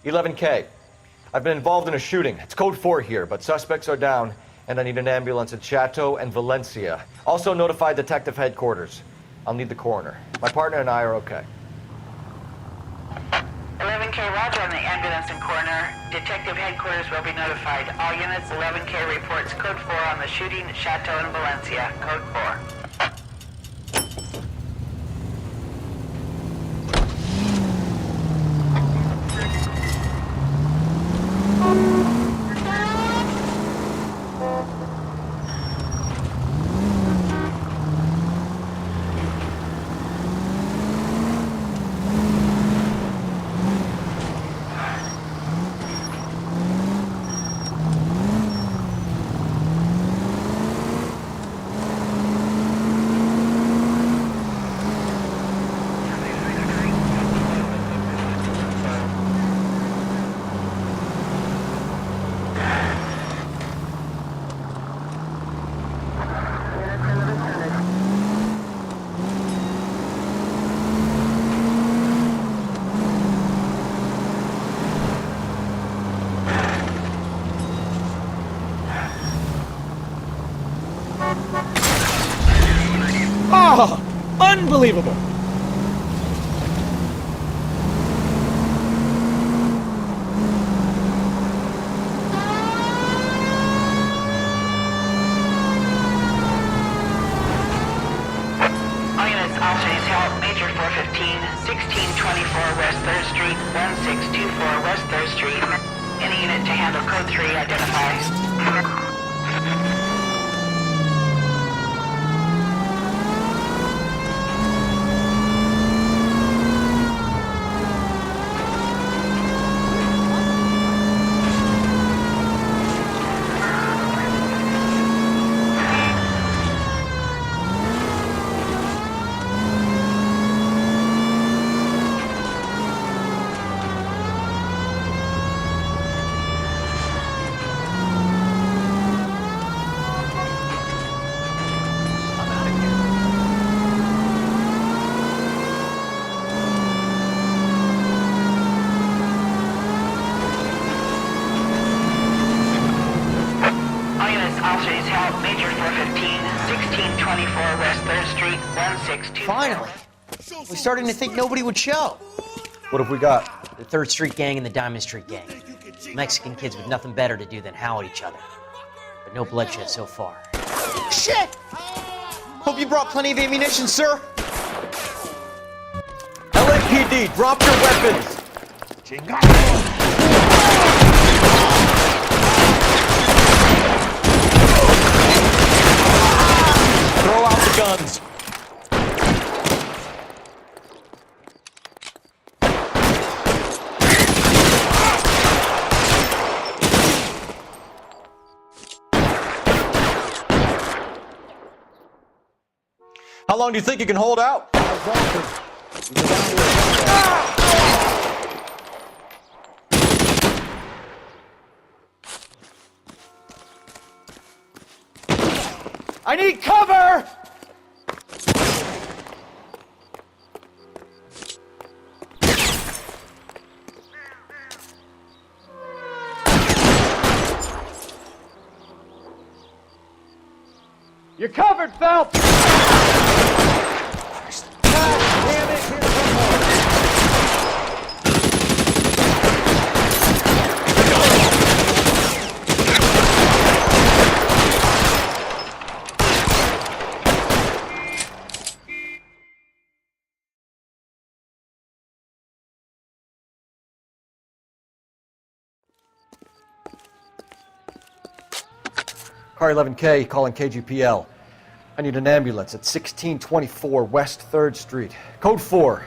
11K. I've been involved in a shooting. It's code 4 here, but suspects are down, and I need an ambulance at Chateau and Valencia. Also notify detective headquarters. I'll need the coroner. My partner and I are okay. 11K, roger on the ambulance and coroner. Detective headquarters will be notified. All units, 11K reports code 4 on the shooting at Chateau and Valencia. Code 4. Oh, unbelievable! All units, officers help. Major 415, 1624 West 3rd Street, 1624 West 3rd Street. Any unit to handle code 3, identify. Finally. We're starting to think nobody would show. What have we got? The 3rd Street Gang and the Diamond Street Gang. Mexican kids with nothing better to do than howl at each other. But no bloodshed so far. Shit! Hope you brought plenty of ammunition, sir. LAPD, drop your weapons! Throw out the guns. How long do you think you can hold out? I need cover! You're covered, Phelps! Damn it, here's one more. Car 11K, calling KGPL. I need an ambulance at 1624 West 3rd Street. Code 4.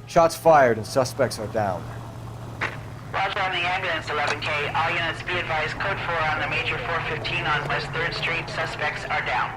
Shots fired and suspects are down. Roger on the ambulance, 11K. All units be advised, code 4 on the major 415 on West 3rd Street. Suspects are down.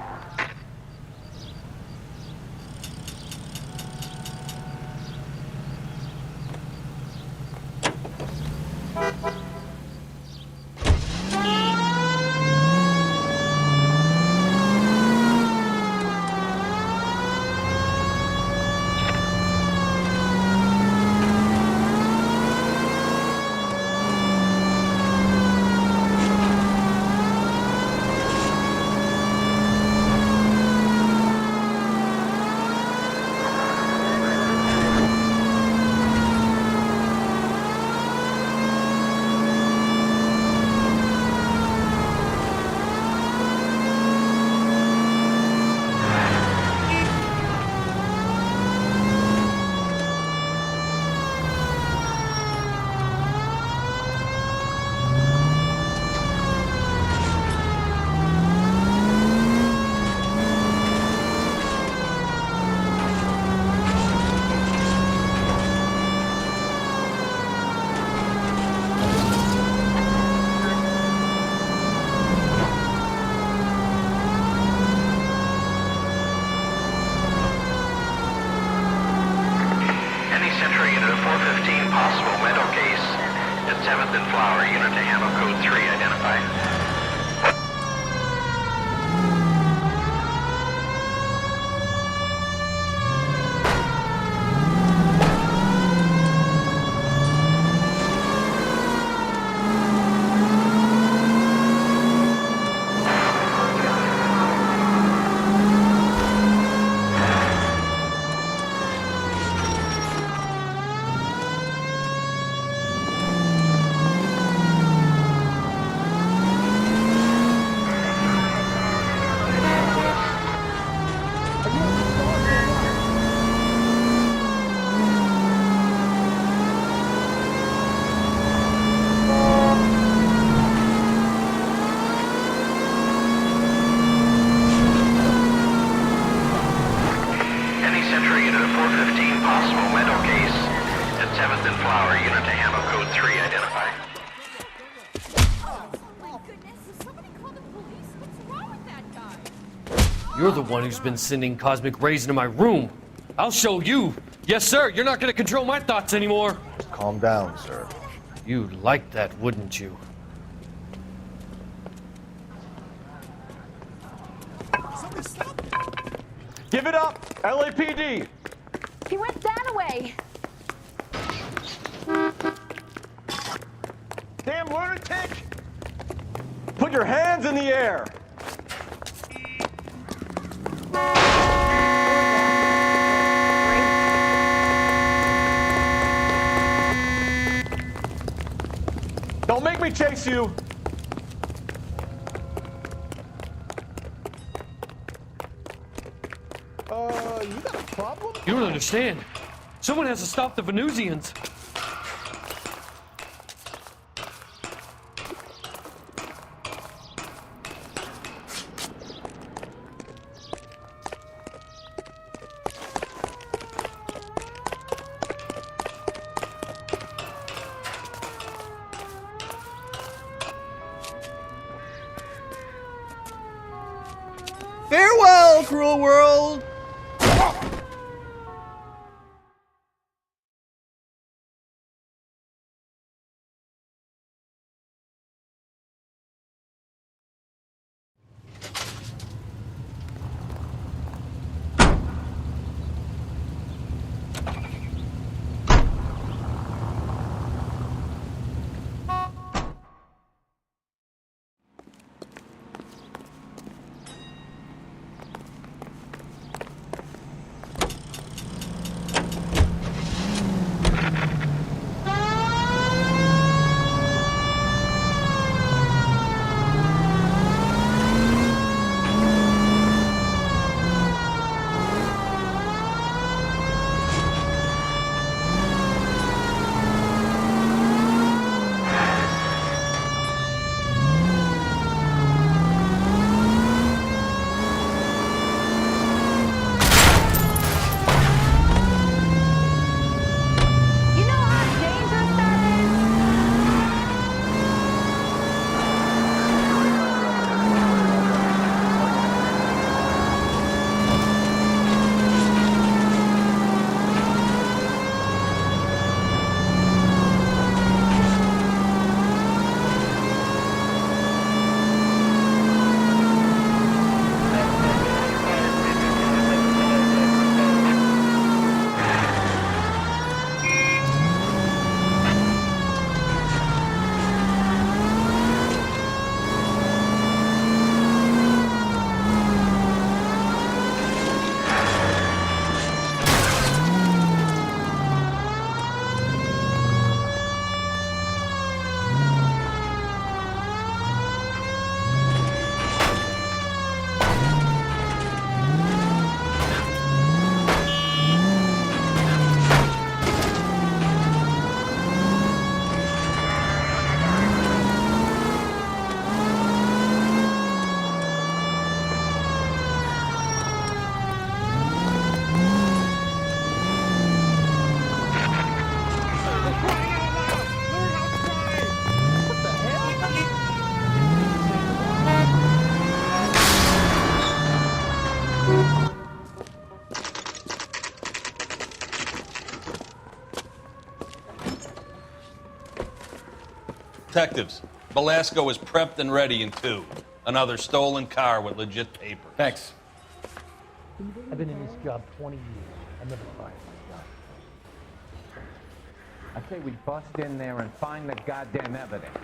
7th and Flower, unit to handle code 3, identify. You're the one who's been sending cosmic rays into my room. I'll show you. Yes, sir. You're not going to control my thoughts anymore. Calm down, sir. You'd like that, wouldn't you? Give it up! LAPD! He went that way. Damn lunatic! Put your hands in the air! Don't make me chase you! You got a problem? You don't understand. Someone has to stop the Venusians. Farewell, cruel world! Detectives, Belasco is prepped and ready in 2. Another stolen car with legit papers. Thanks. I've been in this job 20 years. I never fired my job. I say we bust in there and find the goddamn evidence.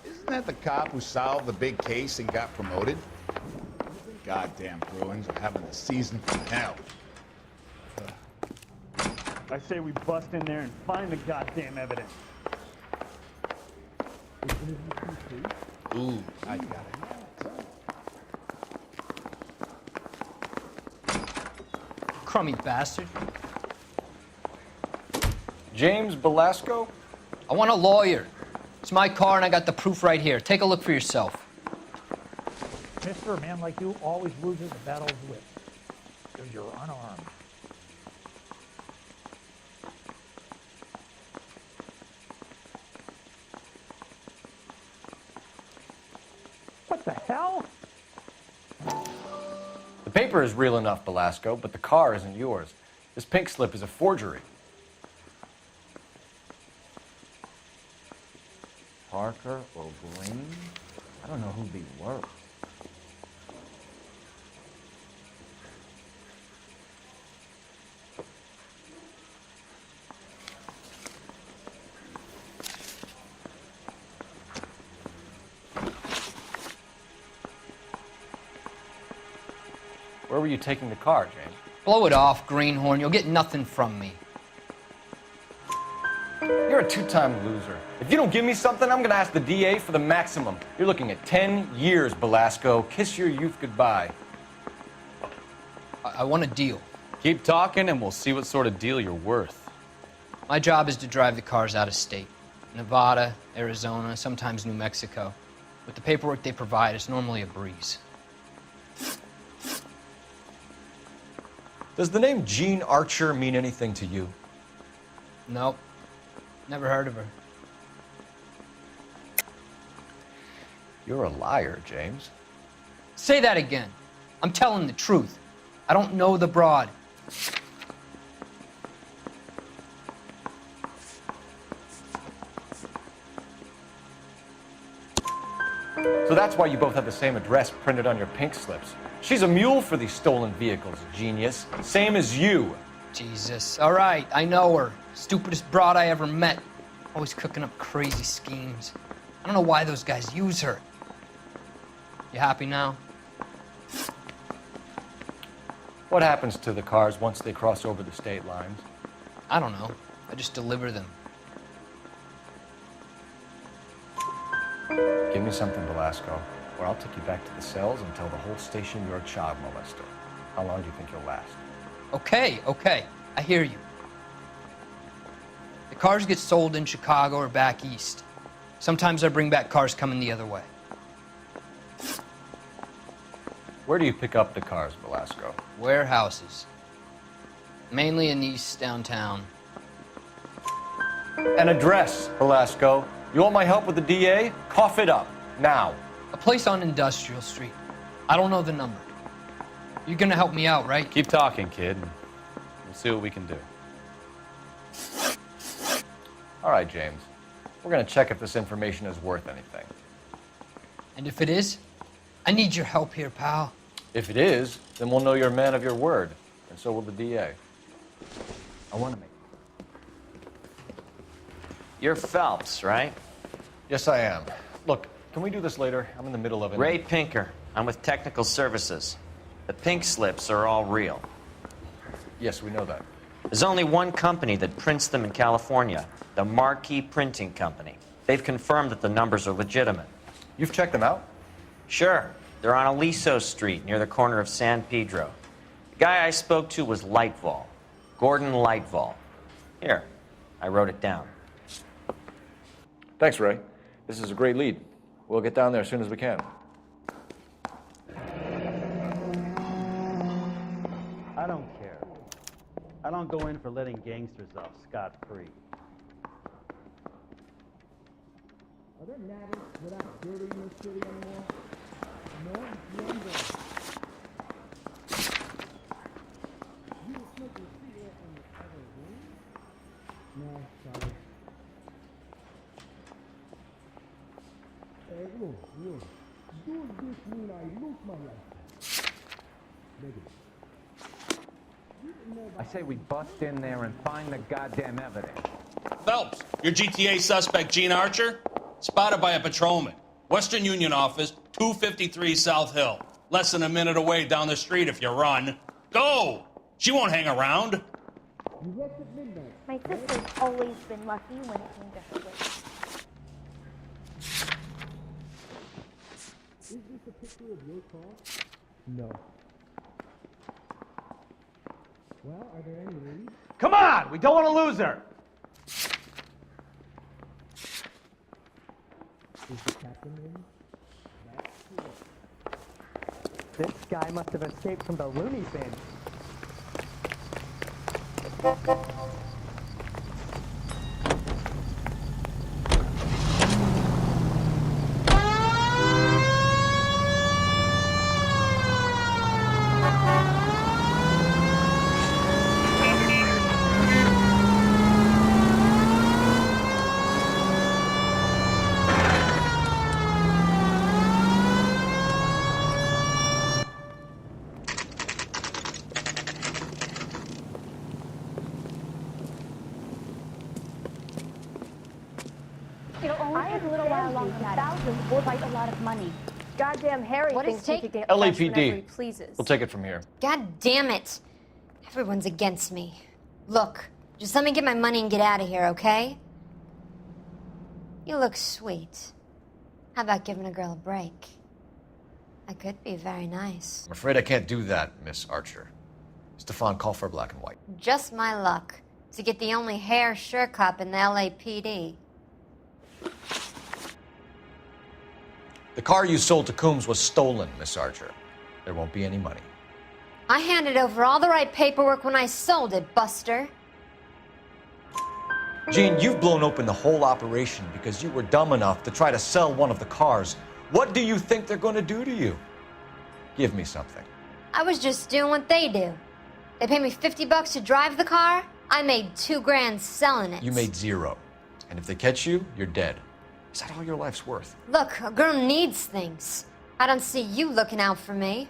Isn't that the cop who solved the big case and got promoted? Goddamn Bruins are having a season from hell. I say we bust in there and find the goddamn evidence. Ooh, I got it. Crummy bastard. James Belasco? I want a lawyer. It's my car and I got the proof right here. Take a look for yourself. Mister, a man like you always loses the battle's wit. Because you're unarmed. What the hell? The paper is real enough, Belasco, but the car isn't yours. This pink slip is a forgery. Parker or Green? I don't know who'd be worse. Where were you taking the car, James? Blow it off, greenhorn. You'll get nothing from me. You're a two-time loser. If you don't give me something, I'm gonna ask the DA for the maximum. You're looking at 10 years, Belasco. Kiss your youth goodbye. I want a deal. Keep talking and we'll see what sort of deal you're worth. My job is to drive the cars out of state. Nevada, Arizona, sometimes New Mexico. With the paperwork they provide, it's normally a breeze. Does the name Jean Archer mean anything to you? Nope. Never heard of her. You're a liar, James. Say that again. I'm telling the truth. I don't know the broad. So that's why you both have the same address printed on your pink slips. She's a mule for these stolen vehicles, genius. Same as you. Jesus. All right, I know her. Stupidest broad I ever met. Always cooking up crazy schemes. I don't know why those guys use her. You happy now? What happens to the cars once they cross over the state lines? I don't know. I just deliver them. Give me something, Belasco, or I'll take you back to the cells and tell the whole station you're a child molester. How long do you think you'll last? Okay, I hear you. The cars get sold in Chicago or back east. Sometimes I bring back cars coming the other way. Where do you pick up the cars, Belasco? Warehouses. Mainly in East downtown. An address, Belasco. You want my help with the DA? Cough it up, now. A place on Industrial Street. I don't know the number. You're gonna help me out, right? Keep talking, kid. We'll see what we can do. All right, James. We're gonna check if this information is worth anything. And if it is, I need your help here, pal. If it is, then we'll know you're a man of your word, and so will the DA. I want to make... You're Phelps, right? Yes, I am. Look, can we do this later? I'm in the middle of it. Ray Pinker. I'm with Technical Services. The pink slips are all real. Yes, we know that. There's only one company that prints them in California, the Marquee Printing Company. They've confirmed that the numbers are legitimate. You've checked them out? Sure. They're on Aliso Street, near the corner of San Pedro. The guy I spoke to was Lightval. Gordon Lightval. Here, I wrote it down. Thanks, Ray. This is a great lead. We'll get down there as soon as we can. I don't care. I don't go in for letting gangsters off scot-free. Are there matters without dirty in this city anymore? No? Younger. You were smoking a cigarette in the other room? No, sorry. I say we bust in there and find the goddamn evidence. Phelps, your GTA suspect, Gene Archer, spotted by a patrolman. Western Union office, 253 South Hill. Less than a minute away down the street if you run. Go! She won't hang around. My sister's always been lucky when it came to her weight. Is this a picture of your car? No. Well, are there any leads? Come on! We don't want to lose her! Is the captain in? That's cool. This guy must have escaped from the loony bin. It'll only take a little while longer. Thousands will fight a lot of money. Goddamn Harry What thinks is he could get LAPD. fresh whenever he pleases. We'll take it from here. God damn it. Everyone's against me. Look, just let me get my money and get out of here, okay? You look sweet. How about giving a girl a break? That could be very nice. I'm afraid I can't do that, Miss Archer. Stefan, call for black and white. Just my luck to get the only hair sure cop in the LAPD. The car you sold to Coombs was stolen, Miss Archer. There won't be any money. I handed over all the right paperwork when I sold it, Buster. Gene, you've blown open the whole operation because you were dumb enough to try to sell one of the cars. What do you think they're going to do to you? Give me something. I was just doing what they do. They paid me $50 to drive the car. I made $2 grand selling it. You made zero. And if they catch you, you're dead. Is that all your life's worth? Look, a girl needs things. I don't see you looking out for me.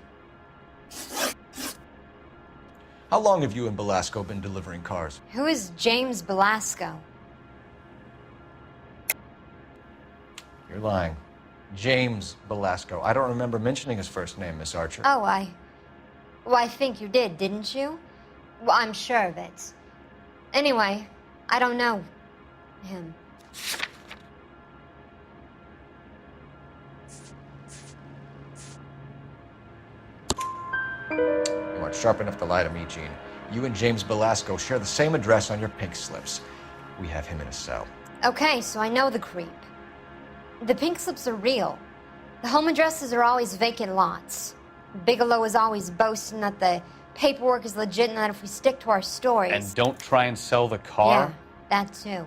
How long have you and Belasco been delivering cars? Who is James Belasco? You're lying. James Belasco. I don't remember mentioning his first name, Miss Archer. Oh, I think you did, didn't you? Well, I'm sure of it. Anyway, I don't know him. You aren't sharp enough to lie to me, Gene. You and James Belasco share the same address on your pink slips. We have him in a cell. Okay, so I know the creep. The pink slips are real. The home addresses are always vacant lots. Bigelow is always boasting that the paperwork is legit and that if we stick to our stories... And don't try and sell the car? Yeah, that too.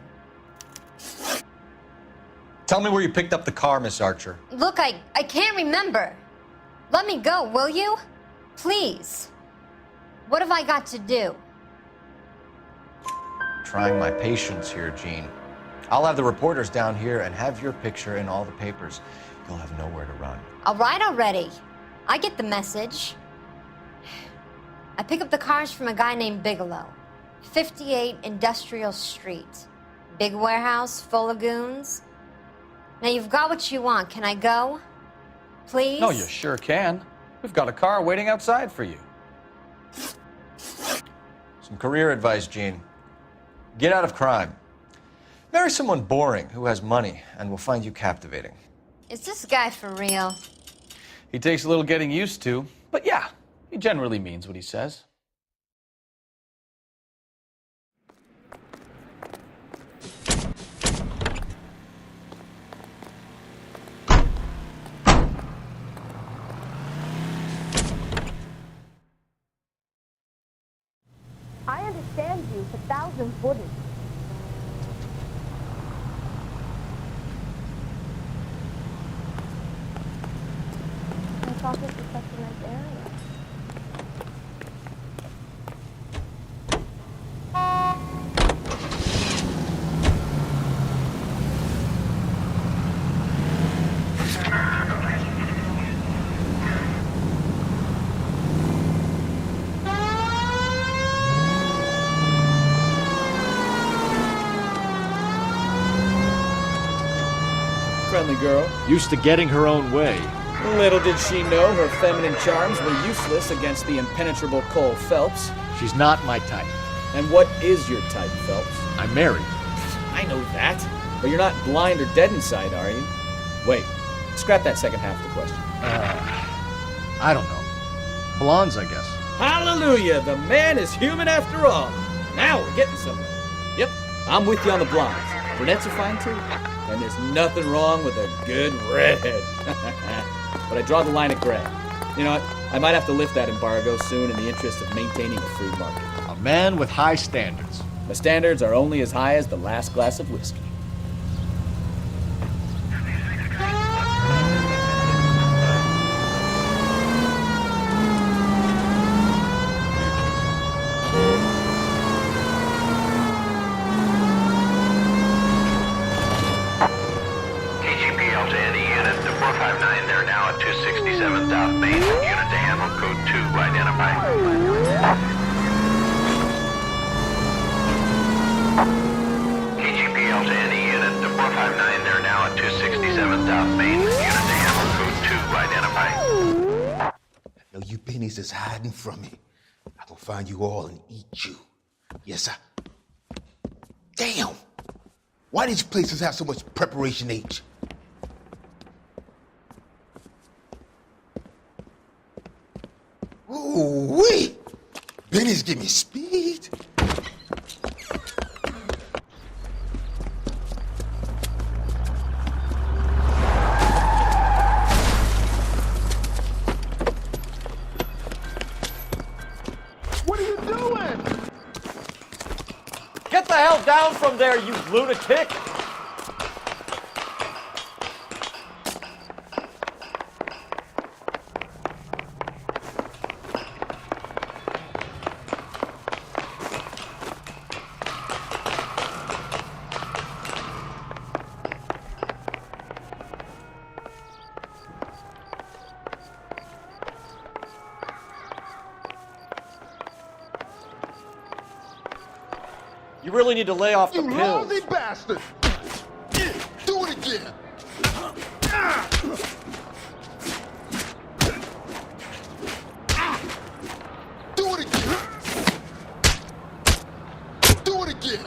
Tell me where you picked up the car, Miss Archer. Look, I can't remember. Let me go, will you? Please. What have I got to do? Trying my patience here, Gene. I'll have the reporters down here and have your picture in all the papers. You'll have nowhere to run. All right already. I get the message. I pick up the cars from a guy named Bigelow. 58 Industrial Street. Big warehouse full of goons. Now you've got what you want. Can I go? Please? No, you sure can. We've got a car waiting outside for you. Some career advice, Gene. Get out of crime. Marry someone boring who has money and will find you captivating. Is this guy for real? He takes a little getting used to, but yeah, he generally means what he says. I understand you, but thousands wouldn't. I thought this was such a nice area. friendly girl. Used to getting her own way. Little did she know her feminine charms were useless against the impenetrable Cole Phelps. She's not my type. And what is your type, Phelps? I'm married. I know that. But you're not blind or dead inside, are you? Wait, scrap that second half of the question. I don't know. Blondes, I guess. Hallelujah! The man is human after all. Now we're getting somewhere. Yep, I'm with you on the blondes. Brunettes are fine too. And there's nothing wrong with a good redhead. But I draw the line at gray. You know what? I might have to lift that embargo soon in the interest of maintaining a free market. A man with high standards. The standards are only as high as the last glass of whiskey. KGPL to any unit, the 459, they're now at 267 South Main. Unit to handle code 2, identify. KGPL to any unit, the 459, they're now at 267 South Main. Unit to handle code 2, identify. I know you pennies is hiding from me. I will find you all and eat you. Yes, sir. Damn! Why these places have so much preparation H? Ooh-wee! Benny's give me speed. What are you doing? Get the hell down from there, you lunatic! You really need to lay off the You pills. lousy bastard! Do it again! Do it again! Do it again!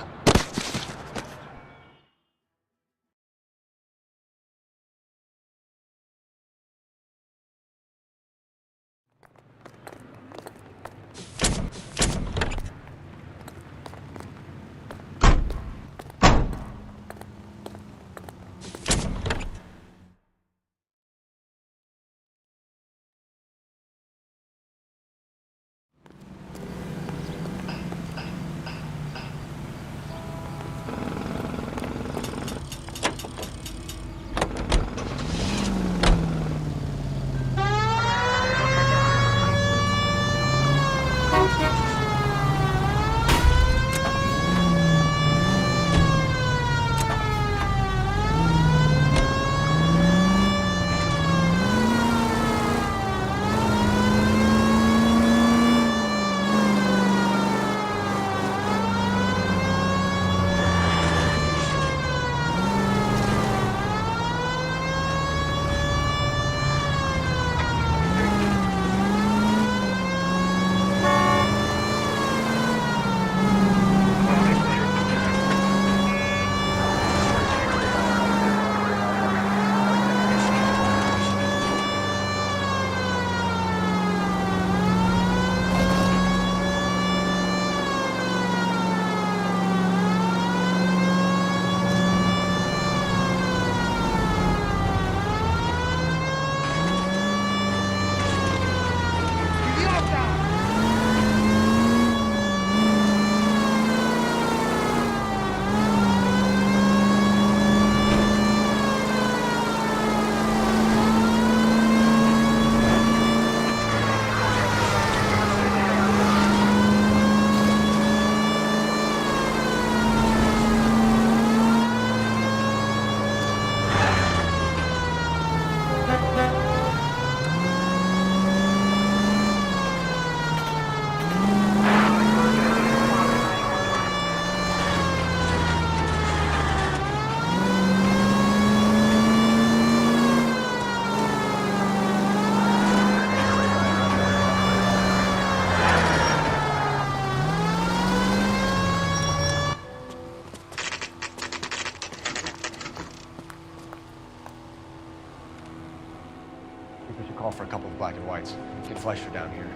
think we should call for a couple of black and whites. Get Fleischer down here.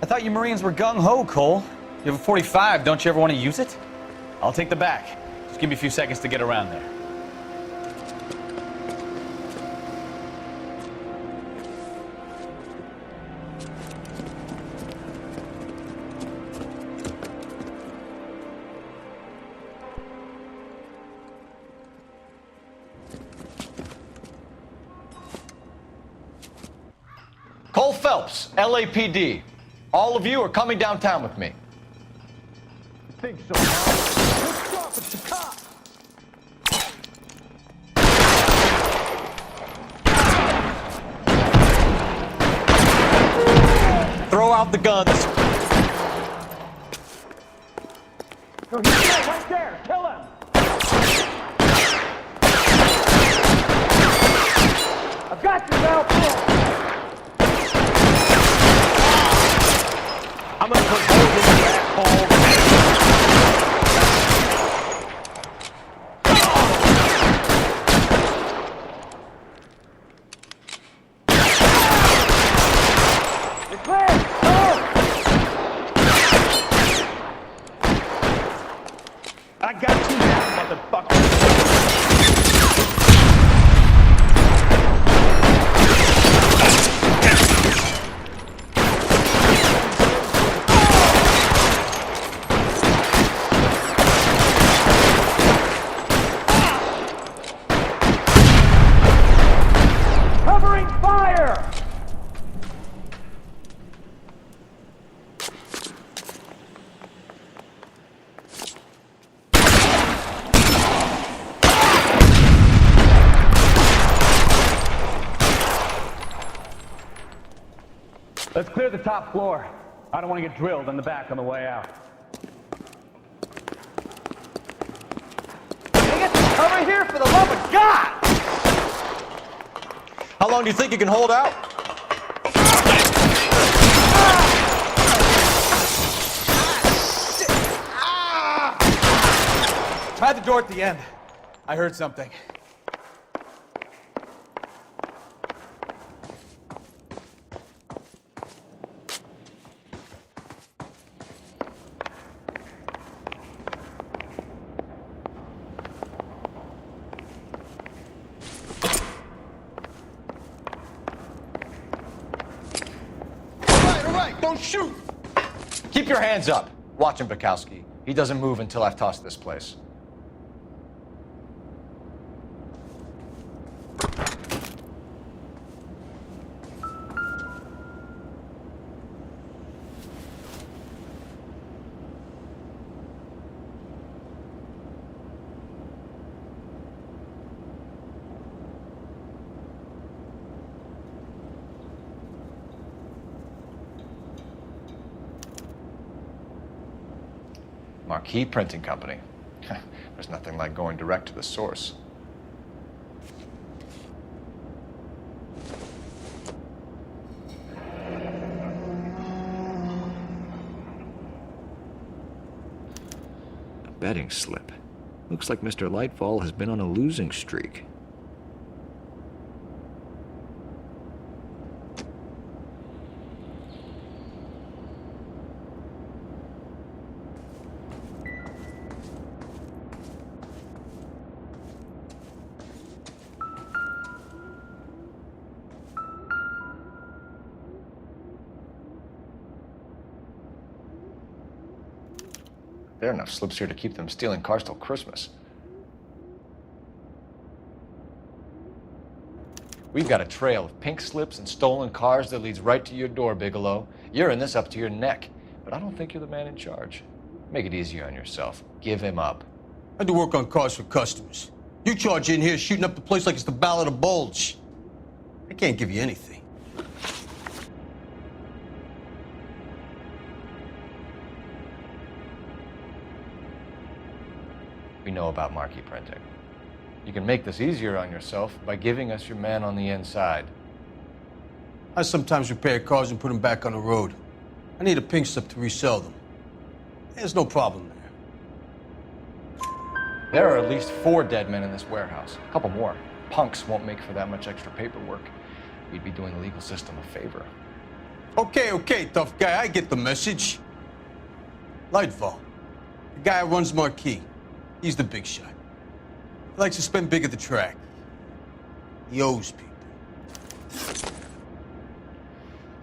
I thought you Marines were gung-ho, Cole. You have a 45, don't you ever want to use it? I'll take the back. Just give me a few seconds to get around there. Cole Phelps, LAPD. All of you are coming downtown with me. I think so. Let's stop. It's the cop. Throw out the guns. No, he's there, right there. Kill him. I've got you now. I'm gonna put holes in your asshole. You're clear. Go. I got you now, motherfucker. Let's clear the top floor. I don't want to get drilled in the back on the way out. Get some cover here, for the love of God! How long do you think you can hold out? Try the door at the end. I heard something. Don't shoot! Keep your hands up. Watch him, Bukowski. He doesn't move until I've tossed this place. Marquee Printing Company. There's nothing like going direct to the source. A betting slip. Looks like Mr. Lightfall has been on a losing streak. There are enough slips here to keep them stealing cars till Christmas. We've got a trail of pink slips and stolen cars that leads right to your door, Bigelow. You're in this up to your neck, but I don't think you're the man in charge. Make it easier on yourself. Give him up. I do work on cars for customers. You charge in here shooting up the place like it's the Ballad of Bulge. I can't give you anything. We know about marquee printing. You can make this easier on yourself by giving us your man on the inside. I sometimes repair cars and put them back on the road. I need a pink slip to resell them. There's no problem there. There are at least 4 dead men in this warehouse. A couple more. Punks won't make for that much extra paperwork. we'd be doing the legal system a favor. Okay, tough guy, I get the message. Lightfall, the guy who runs Marquee. He's the big shot. He likes to spend big at the track. He owes people.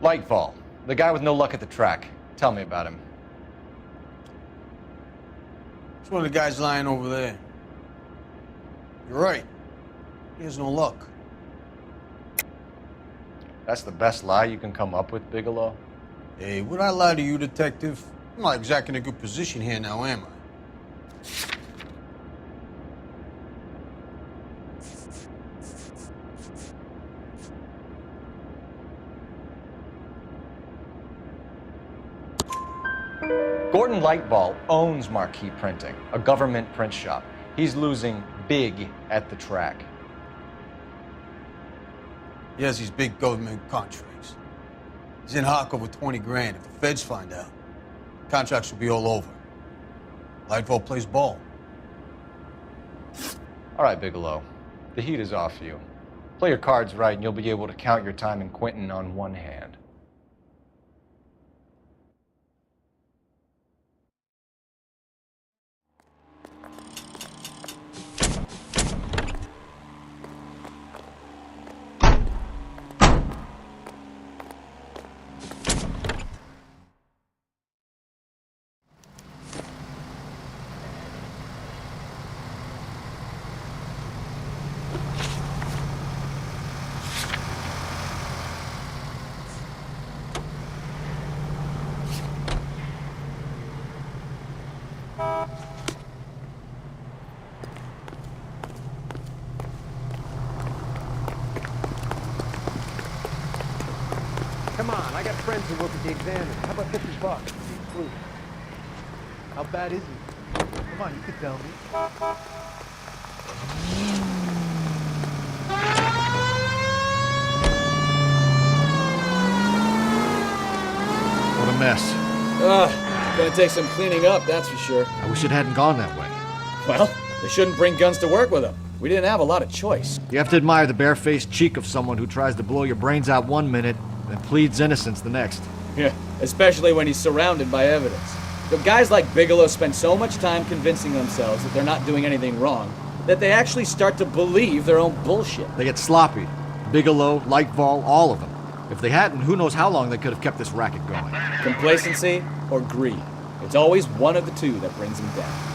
Lightfall, the guy with no luck at the track. Tell me about him. It's one of the guys lying over there. You're right. He has no luck. That's the best lie you can come up with, Bigelow? Hey, would I lie to you, detective? I'm not exactly in a good position here now, am I? Gordon Lightball owns Marquee Printing, a government print shop. He's losing big at the track. He has these big government contracts. He's in hock over 20 grand. If the feds find out, contracts will be all over. Lightfall plays ball. All right, Bigelow. The heat is off you. Play your cards right and you'll be able to count your time in Quentin on one hand. Come on, I got friends who work at the Examiner. How about $50? Exclusive. How bad is he? Come on, you can tell me. What a mess. Gonna take some cleaning up, that's for sure. I wish it hadn't gone that way. Well, they shouldn't bring guns to work with them. We didn't have a lot of choice. You have to admire the barefaced cheek of someone who tries to blow your brains out one minute and pleads innocence the next. Yeah, especially when he's surrounded by evidence. The guys like Bigelow spend so much time convincing themselves that they're not doing anything wrong that they actually start to believe their own bullshit. They get sloppy. Bigelow, Lightfall, all of them. If they hadn't, who knows how long they could have kept this racket going. Complacency or greed. It's always one of the two that brings them down.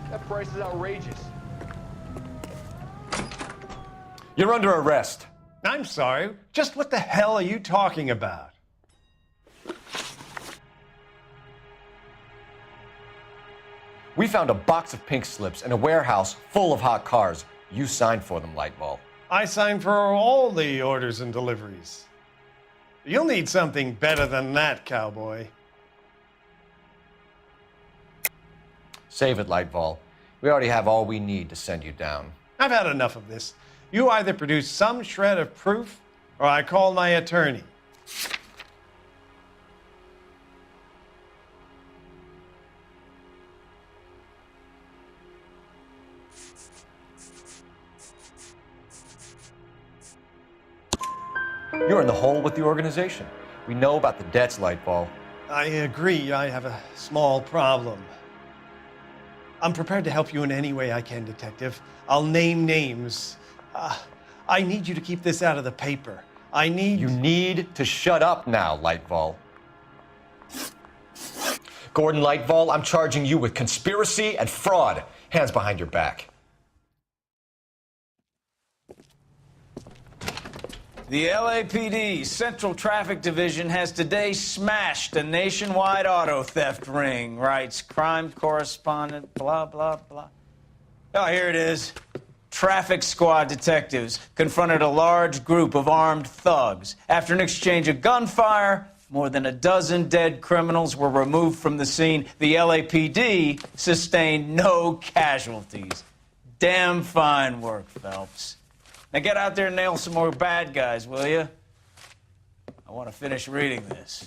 That price is outrageous. You're under arrest. I'm sorry. Just what the hell are you talking about? We found a box of pink slips in a warehouse full of hot cars. You signed for them, Lightball. I sign for all the orders and deliveries. You'll need something better than that, cowboy. Save it, Lightball. We already have all we need to send you down. I've had enough of this. You either produce some shred of proof, or I call my attorney. You're in the hole with the organization. We know about the debts, Lightball. I agree. I have a small problem. I'm prepared to help you in any way I can, Detective. I'll name names. I need you to keep this out of the paper. You need to shut up now, Lightball. Gordon Lightball, I'm charging you with conspiracy and fraud. Hands behind your back. The LAPD Central Traffic Division has today smashed a nationwide auto theft ring, writes crime correspondent, blah, blah, blah. Oh, here it is. Traffic squad detectives confronted a large group of armed thugs. After an exchange of gunfire, more than a dozen dead criminals were removed from the scene. The LAPD sustained no casualties. Damn fine work, Phelps. Now get out there and nail some more bad guys, will you? I want to finish reading this.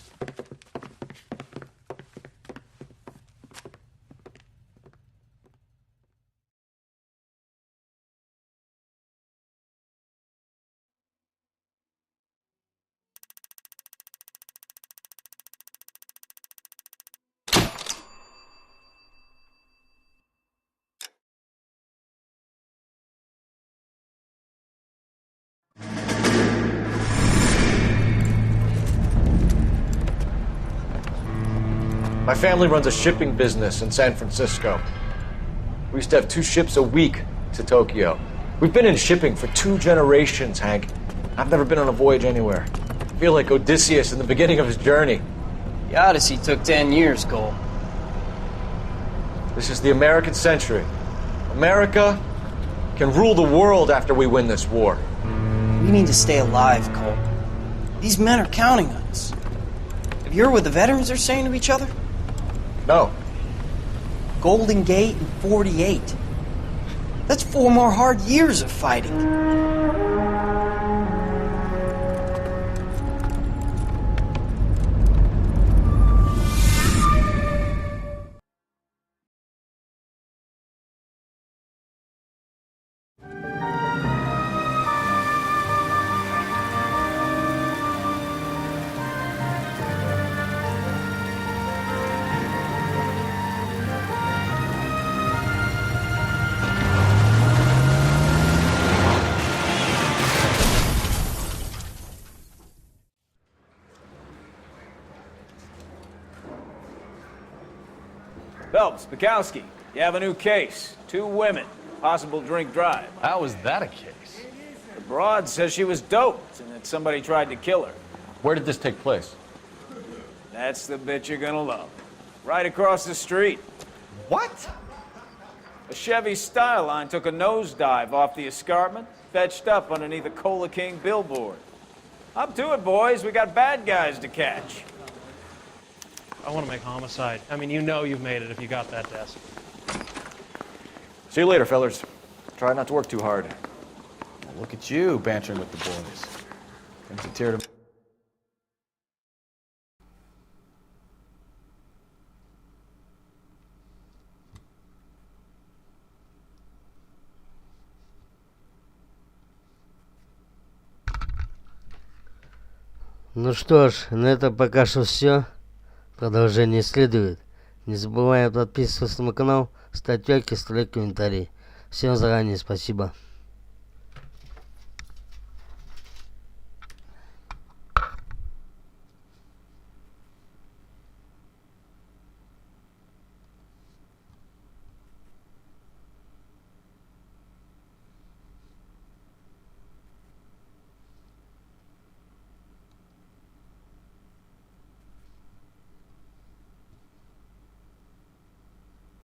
My family runs a shipping business in San Francisco. We used to have 2 ships a week to Tokyo. We've been in shipping for 2 generations, Hank. I've never been on a voyage anywhere. I feel like Odysseus in the beginning of his journey. The Odyssey took 10 years, Cole. This is the American century. America can rule the world after we win this war. We need to stay alive, Cole. These men are counting on us. Have you heard what the veterans are saying to each other? No. Golden Gate and 48. That's 4 more hard years of fighting. Phelps, Bukowski, you have a new case. 2 women, possible drink drive. How was that a case? The broad says she was doped and that somebody tried to kill her. Where did this take place? That's the bit you're gonna love. Right across the street. What? A Chevy Styline took a nosedive off the escarpment, fetched up underneath a Cola King billboard. Up to it, boys. We got bad guys to catch. I want to make homicide. I mean, you know you've made it if you got that desk. See you later, fellers. Try not to work too hard. Look at you bantering with the boys. Brings a tear to... Ну что ж, на этом пока что все. Продолжение следует. Не забываем подписываться на мой канал, ставить лайки, оставлять комментарии. Всем заранее спасибо.